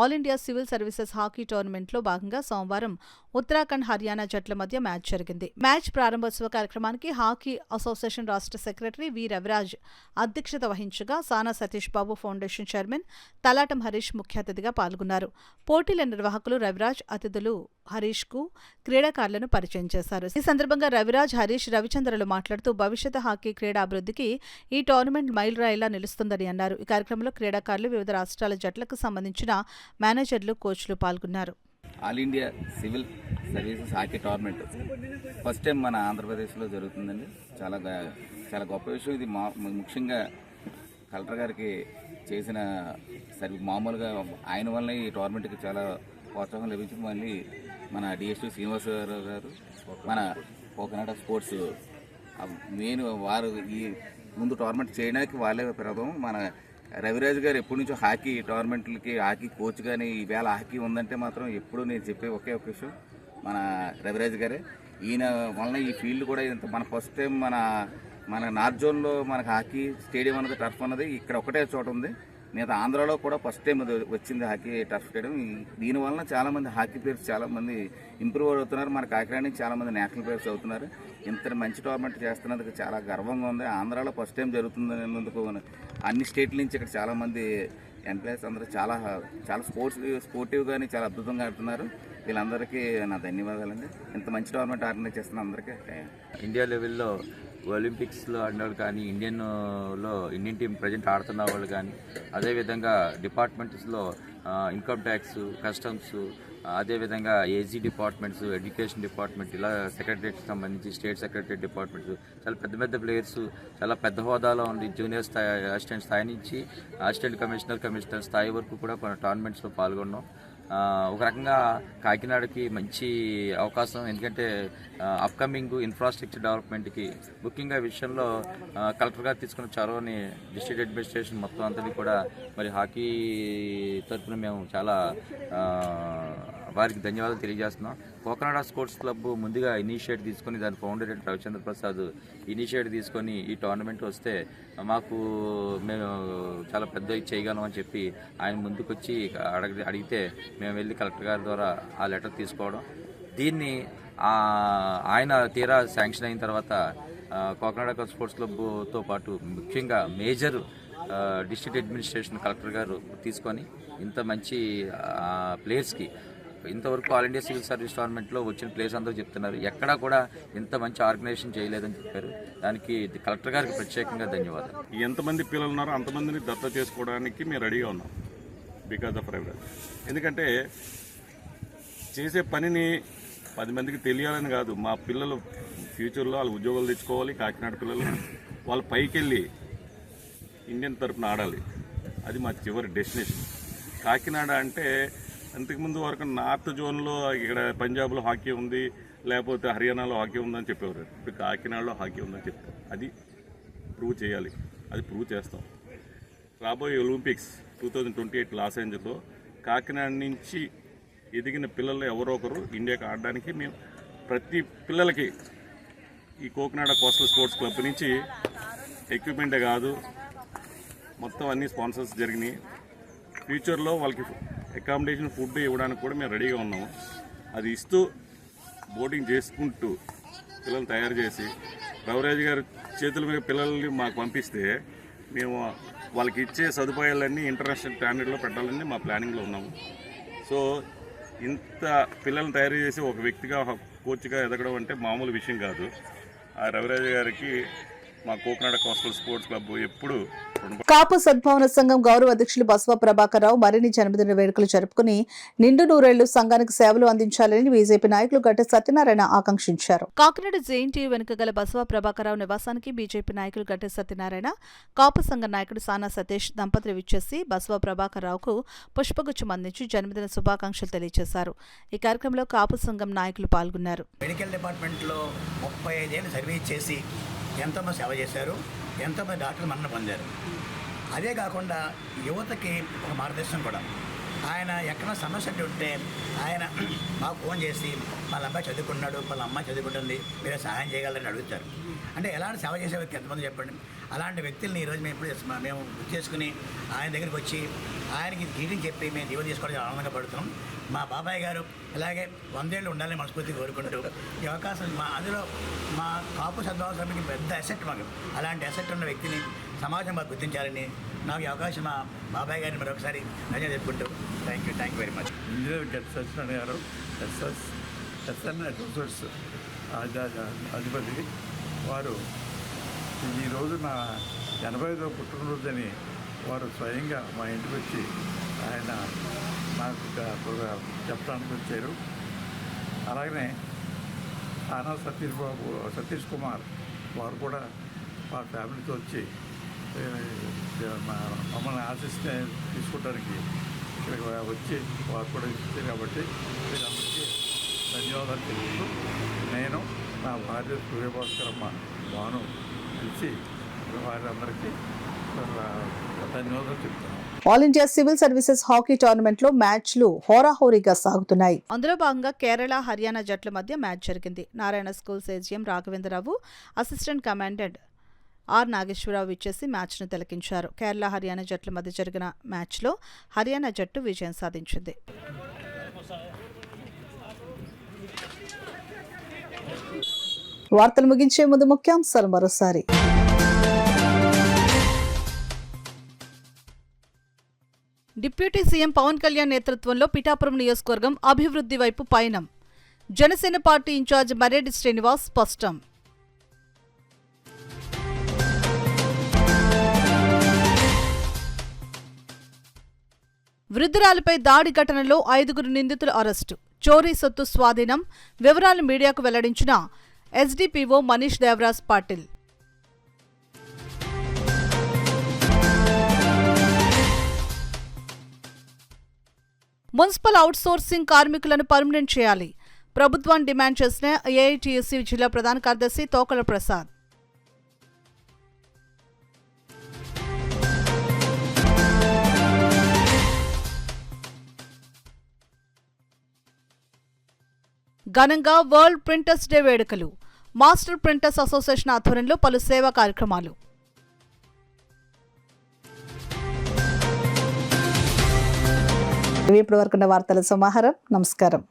all India civil services hockey టోర్నమెంట్లో భాగంగా సోమవారం ఉత్తరాఖండ్, హర్యానా జట్ల మధ్య మ్యాచ్ జరిగింది. మ్యాచ్ ప్రారంభోత్సవ కార్యక్రమానికి హాకీ అసోసియేషన్ రాష్ట్ర సెక్రటరీ వి రవిరాజ్ అధ్యక్షత వహించగా సానా సతీష్ బాబు ఫౌండేషన్ చైర్మన్ తలాటం హరీష్ ముఖ్య అతిథిగా పాల్గొన్నారు. పోటీల నిర్వాహకులు రవిరాజ్, అతిథులు హరీష్ కు క్రీడాకారులను పరిచయం చేశారు. ఈ సందర్భంగా రవిరాజ్, హరీష్, రవిచంద్రలు మాట్లాడుతూ భవిష్యత్ హాకీ క్రీడా అభివృద్ధికి ఈ టోర్నమెంట్ మైలురాయిలా నిలుస్తుందని అన్నారు. ఈ కార్యక్రమంలో క్రీడాకారులు, వివిధ రాష్ట్రాల జట్లకు సంబంధించిన మేనేజర్లు, కోచ్లు పాల్గొన్నారు. All India civil services hockey tournament first time మన ఆంధ్రప్రదేశ్లో జరుగుతుందండి. చాలా గొప్ప విషయం ఇది. ముఖ్యంగా కలెక్టర్ గారికి చేసిన మామూలుగా ఆయన వల్ల ఈ టోర్నమెంట్కి చాలా ప్రోత్సాహం లభించింది. మళ్ళీ మన డిఎస్పీ శ్రీనివాసరావు గారు మన కోకనాడ స్పోర్ట్స్ మెయిన్ వారు ఈ ముందు టోర్నమెంట్ చేయడానికి వాళ్ళే ప్రథమం. మన రవిరాజు గారు ఎప్పటి నుంచో హాకీ టోర్నమెంట్లకి హాకీ కోచ్ కానీ ఈవేళ హాకీ ఉందంటే మాత్రం ఎప్పుడు నేను చెప్పే ఒకే ఒక విషయం మన రవిరాజు గారే. ఈయన వలన ఈ ఫీల్డ్ కూడా ఇంత మన ఫస్ట్ టైం మన నార్త్ జోన్లో మనకు హాకీ స్టేడియం అన్నది టర్ఫ్ అన్నది ఇక్కడ ఒకటే చోట ఉంది. మిగతా ఆంధ్రాలో కూడా ఫస్ట్ టైం వచ్చింది హాకీ టర్ఫ్ స్టేడియం. దీనివల్ల చాలామంది హాకీ ప్లేయర్స్ చాలామంది ఇంప్రూవ్ అవుతున్నారు. మన కాకినాడ నుంచి చాలామంది నేషనల్ ప్లేయర్స్ అవుతున్నారు. ఇంత మంచి టోర్నమెంట్ చేస్తున్నందుకు చాలా గర్వంగా ఉంది. ఆంధ్రాలో ఫస్ట్ టైం జరుగుతున్నందుకు అన్ని స్టేట్ల నుంచి ఇక్కడ చాలామంది ఎంప్లాయీస్ అందరూ చాలా స్పోర్టివ్ కానీ చాలా అద్భుతంగా ఆడుతున్నారు. వీళ్ళందరికీ నా ధన్యవాదాలండి. ఇంత మంచి టోర్నమెంట్ ఆర్గనైజ్ చేస్తున్న అందరికీ. ఇండియా లెవెల్లో ఒలింపిక్స్లో ఆడినవాళ్ళు కానీ ఇండియన్ టీం ప్రజెంట్ ఆడుతున్న వాళ్ళు కానీ అదేవిధంగా డిపార్ట్మెంట్స్లో ఇన్కమ్ ట్యాక్స్, కస్టమ్స్, అదేవిధంగా ఏజీ డిపార్ట్మెంట్స్, ఎడ్యుకేషన్ డిపార్ట్మెంట్, ఇలా సెక్రటరీకి సంబంధించి స్టేట్ సెక్రటరీ డిపార్ట్మెంట్స్ చాలా పెద్ద ప్లేయర్స్ చాలా పెద్ద హోదాలో ఉండి జూనియర్ స్థాయి, అసిస్టెంట్ స్థాయి నుంచి అసిస్టెంట్ కమిషనర్ స్థాయి వరకు కూడా కొన్ని టోర్నమెంట్స్లో పాల్గొన్నాం. ఒక రకంగా కాకినాడకి మంచి అవకాశం. ఎందుకంటే అప్కమింగ్ ఇన్ఫ్రాస్ట్రక్చర్ డెవలప్మెంట్కి ముఖ్యంగా విషయంలో కలెక్టర్ గారు తీసుకున్న చొరవని డిస్ట్రిక్ట్ అడ్మినిస్ట్రేషన్ మొత్తం అంతటి కూడా మరి హాకీ తరఫున మేము చాలా వారికి ధన్యవాదాలు తెలియజేస్తున్నాం. కోకనాడ స్పోర్ట్స్ క్లబ్ ముందుగా ఇనిషియేట్ తీసుకొని దాని ఫౌండర్ రవిచంద్ర ప్రసాద్ ఇనిషియేట్ తీసుకొని ఈ టోర్నమెంట్ వస్తే మేము చాలా పెద్ద చేయగలం అని చెప్పి ఆయన ముందుకొచ్చి అడిగితే మేము వెళ్ళి కలెక్టర్ గారి ద్వారా ఆ లెటర్ తీసుకోవడం, దీన్ని ఆయన తీరా శాంక్షన్ అయిన తర్వాత కోకనాడ స్పోర్ట్స్ క్లబ్తో పాటు ముఖ్యంగా మేజర్ డిస్ట్రిక్ట్ అడ్మినిస్ట్రేషన్ కలెక్టర్ గారు తీసుకొని ఇంత మంచి ప్లేయర్స్కి ఇంతవరకు ఆల్ ఇండియా సివిల్ సర్వీస్ టోర్నమెంట్లో వచ్చిన ప్లేయర్స్ అందరూ చెప్తున్నారు ఎక్కడా కూడా ఇంత మంచి ఆర్గనైజేషన్ చేయలేదని చెప్పారు. దానికి కలెక్టర్ గారికి ప్రత్యేకంగా ధన్యవాదాలు. ఎంతమంది పిల్లలు ఉన్నారో అంతమందిని దత్త చేసుకోవడానికి మేము రెడీగా ఉన్నాం బికాజ్ ఆఫ్ రెవెన్యూ. ఎందుకంటే చేసే పనిని 10 మందికి తెలియాలని కాదు, మా పిల్లలు ఫ్యూచర్లో వాళ్ళు ఉద్యోగాలు తెచ్చుకోవాలి. కాకినాడ పిల్లలు వాళ్ళు పైకి వెళ్ళి ఇండియన్ తరఫున ఆడాలి. అది మా చివరి డెస్టినేషన్. కాకినాడ అంటే అంతకుముందు వరకు నార్త్ జోన్లో ఇక్కడ పంజాబ్లో హాకీ ఉంది, లేకపోతే హర్యానాలో హాకీ ఉందని చెప్పేవారు. ఇప్పుడు కాకినాడలో హాకీ ఉందని చెప్తారు. అది ప్రూవ్ చేయాలి, అది ప్రూవ్ చేస్తాం. రాబోయే ఒలింపిక్స్ 2028 లాస్ ఏంజల్స్లో కాకినాడ నుంచి ఎదిగిన పిల్లలు ఎవరో ఒకరు ఇండియాకి ఆడడానికి మేము ప్రతి పిల్లలకి ఈ కోకనాడ కోస్టల్ స్పోర్ట్స్ క్లబ్ నుంచి ఎక్విప్మెంటే కాదు మొత్తం అన్ని స్పాన్సర్స్ జరిగినాయి. ఫ్యూచర్లో వాళ్ళకి అకామిడేషన్ ఫుడ్ ఇవ్వడానికి కూడా మేము రెడీగా ఉన్నాము. అది ఇస్తూ బోటింగ్ చేసుకుంటూ పిల్లలు తయారు చేసి రవిరాజు గారి చేతుల మీద పిల్లల్ని మాకు పంపిస్తే మేము వాళ్ళకి ఇచ్చే సదుపాయాలన్నీ ఇంటర్నేషనల్ స్టాండర్డ్లో పెట్టాలని మా ప్లానింగ్లో ఉన్నాము. సో ఇంత పిల్లల్ని తయారు చేసి ఒక వ్యక్తిగా కోచ్గా ఎదగడం అంటే మామూలు విషయం కాదు. ఆ రవిరాజు గారికి మా కోకనాడ కోస్టల్ స్పోర్ట్స్ క్లబ్ ఎప్పుడు. కాపు సద్భావన సంఘం గౌరవ అధ్యక్షులు బసవ ప్రభాకర్ రావు మరిన్ని జన్మదిన వేడుకలు జరుపుకుని నిండు నూరేళ్లు సంఘానికి సేవలు అందించాలని బీజేపీ నాయకులు గట్టె సత్యనారాయణ ఆకాంక్షించారు. కాకినాడ జేఎన్టీయూ వెనుక గల బసవ ప్రభాకర్ రావు నివాసానికి బీజేపీ నాయకులు గట్టె సత్యనారాయణ, కాపు సంఘ నాయకుడు సానా సతీష్ దంపతులు విచ్చేసి బసవ ప్రభాకర్ రావుకు పుష్పగుచ్చం అందించి జన్మదిన శుభాకాంక్షలు తెలియజేశారు. ఈ కార్యక్రమంలో కాపు సంఘం నాయకులు పాల్గొన్నారు. మెడికల్ డిపార్ట్మెంట్లో 35 ఏళ్ళు సర్వీస్ చేసి ఎంతోమంది సేవ చేశారు, ఎంతోమంది డాక్టర్లు మన్నన పొందారు. అదే కాకుండా యువతకి ఒక మార్గదర్శనం కూడా. ఆయన ఎక్కడ సమస్య ఉంటే ఆయన మాకు ఫోన్ చేసి వాళ్ళ అబ్బాయి చదువుకున్నాడు, వాళ్ళ అమ్మాయి చదువుకుంటుంది, మీరు సహాయం చేయగలరని అడుగుతారు. అంటే ఎలాంటి సేవ చేసే వ్యక్తి ఎంతమంది చెప్పండి. అలాంటి వ్యక్తుల్ని ఈరోజు మేము గుర్తు చేసుకుని ఆయన దగ్గరికి వచ్చి ఆయనకి గ్రీటింగ్ చెప్పి మేము జీవనం చేసుకోవడం ఆనందంగా పడుతున్నాం. మా బాబాయ్ గారు ఇలాగే 100 ఏళ్ళు ఉండాలని మనస్ఫూర్తిగా కోరుకుంటూ ఈ అవకాశం అందులో మా కాపు సద్భావన సమితికి పెద్ద అసెట్ మాకు. అలాంటి అసెట్ ఉన్న వ్యక్తిని సమాజం మాకు గుర్తించాలని నాకు ఈ అవకాశం మా బాబాయ్ గారిని మరొకసారి ధన్యవాదాలు చెప్పుకుంటూ thank you very much. Engineer Gatte Satyanarayana గారు ఎస్ఎన్ రిసోర్స్ అధిపతి వారు ఈరోజు నా 85వ పుట్టినరోజని వారు స్వయంగా మా ఇంటికి వచ్చి ఆయన నాకు చెప్పడానికి వచ్చారు. అలాగనే ఆనా సతీష్ కుమార్ వారు కూడా వారి ఫ్యామిలీతో వచ్చి మమ్మల్ని ఆశిస్తే తీసుకోవడానికి ఇక్కడికి వచ్చి వారు కూడా ఇచ్చారు. కాబట్టి వీరందరికీ ధన్యవాదాలు తెలుపుతూ నేను నా భార్య సూర్యభాస్కరమ్మ భాను కలిసి వారందరికీ ధన్యవాదాలు చెప్తున్నాను. All India civil services hockey టోర్నమెంట్లో మ్యాచ్లు హోరాహోరీగా సాగుతున్నాయి. అందులో భాగంగా కేరళ హర్యానా జట్ల మధ్య మ్యాచ్ జరిగింది. Narayana schools AGM Raghavendrarao, assistant commandant R Nageswararao ఇచ్చేసి మ్యాచ్ను తిలకించారు. కేరళ హర్యానా జట్ల మధ్య జరిగిన మ్యాచ్లో హర్యానా జట్టు విజయం సాధించింది. వార్తలు ముగించే ముందు ముఖ్యాంశాలు మరోసారి. డిప్యూటీ సీఎం పవన్ కళ్యాణ్ నేతృత్వంలో పిఠాపురం నియోజకవర్గం అభివృద్ధి వైపు పయనం. జనసేన పార్టీ ఇన్ఛార్జ్ మర్రెడ్డి శ్రీనివాస్ స్పష్టం. వృద్ధురాలిపై దాడి ఘటనలో 5 నిందితుల అరెస్టు. చోరీ సొత్తు స్వాధీనం వివరాలు మీడియాకు వెల్లడించిన SDPO Manish Devaraj Patil. Municipal outsourcing కార్మికులను పర్మనెంట్ చేయాలి. ప్రభుత్వాన్ని డిమాండ్ చేసిన ఏఐటీయూసీ జిల్లా ప్రధాన కార్యదర్శి తోకల ప్రసాద్. ఘనంగా వరల్డ్ ప్రింటర్స్ డే వేడుకలు. మాస్టర్ ప్రింటర్స్ అసోసియేషన్ ఆధ్వర్యంలో పలు సేవా కార్యక్రమాలు. ఇప్పటివరకున్న వార్తల సమాహారం. నమస్కారం.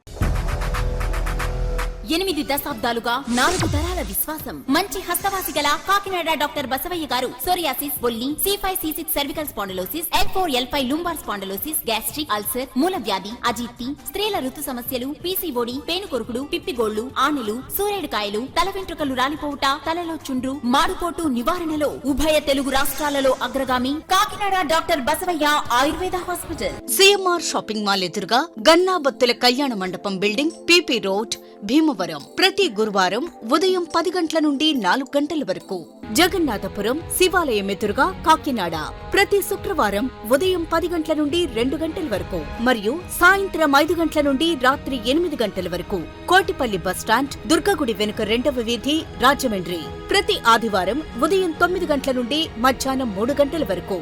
8 దశాబ్దాలుగా 4 తరాల విశ్వాసం. మంచి హస్తవాసి గల కాకినాడ డాక్టర్ బసవయ్య గారు సోరియాసిస్, బొల్లి, C5, C6 cervical spondylosis, L4, L5 lumbar spondylosis, gastric ulcer, మూల వ్యాధి, అజీర్తి, స్త్రీల ఋతు సమస్యలు, పీసీఓడి, పేనుకొరుకుడు, పిప్పిగోళ్లు, ఆనెలు, సూరేడుకాయలు, తల వెంట్రుకలు రాలిపోవుట, తలలో చుండ్రు, మాడుకోటు నివారణలో ఉభయ తెలుగు రాష్ట్రాలలో అగ్రగామి Kakinada doctor Basavayya Ayurveda hospital. CMR shopping mall ఎదురుగా గన్నాబత్తుల కళ్యాణ మండపం బిల్డింగ్, పీపీ రోడ్, భీమవరం. ప్రతి గురువారం ఉదయం 10 గంటల నుండి 4 గంటల వరకు. జగన్నాథపురం శివాలయం ఎదురుగా కాకినాడ ప్రతి శుక్రవారం ఉదయం 10 గంటల నుండి 2 గంటల వరకు మరియు సాయంత్రం 5 గంటల నుండి రాత్రి 8 గంటల వరకు. కోటిపల్లి బస్టాండ్, దుర్గగుడి వెనుక 2వ వీధి, రాజమండ్రి ప్రతి ఆదివారం ఉదయం 9 గంటల నుండి మధ్యాహ్నం 3 గంటల వరకు.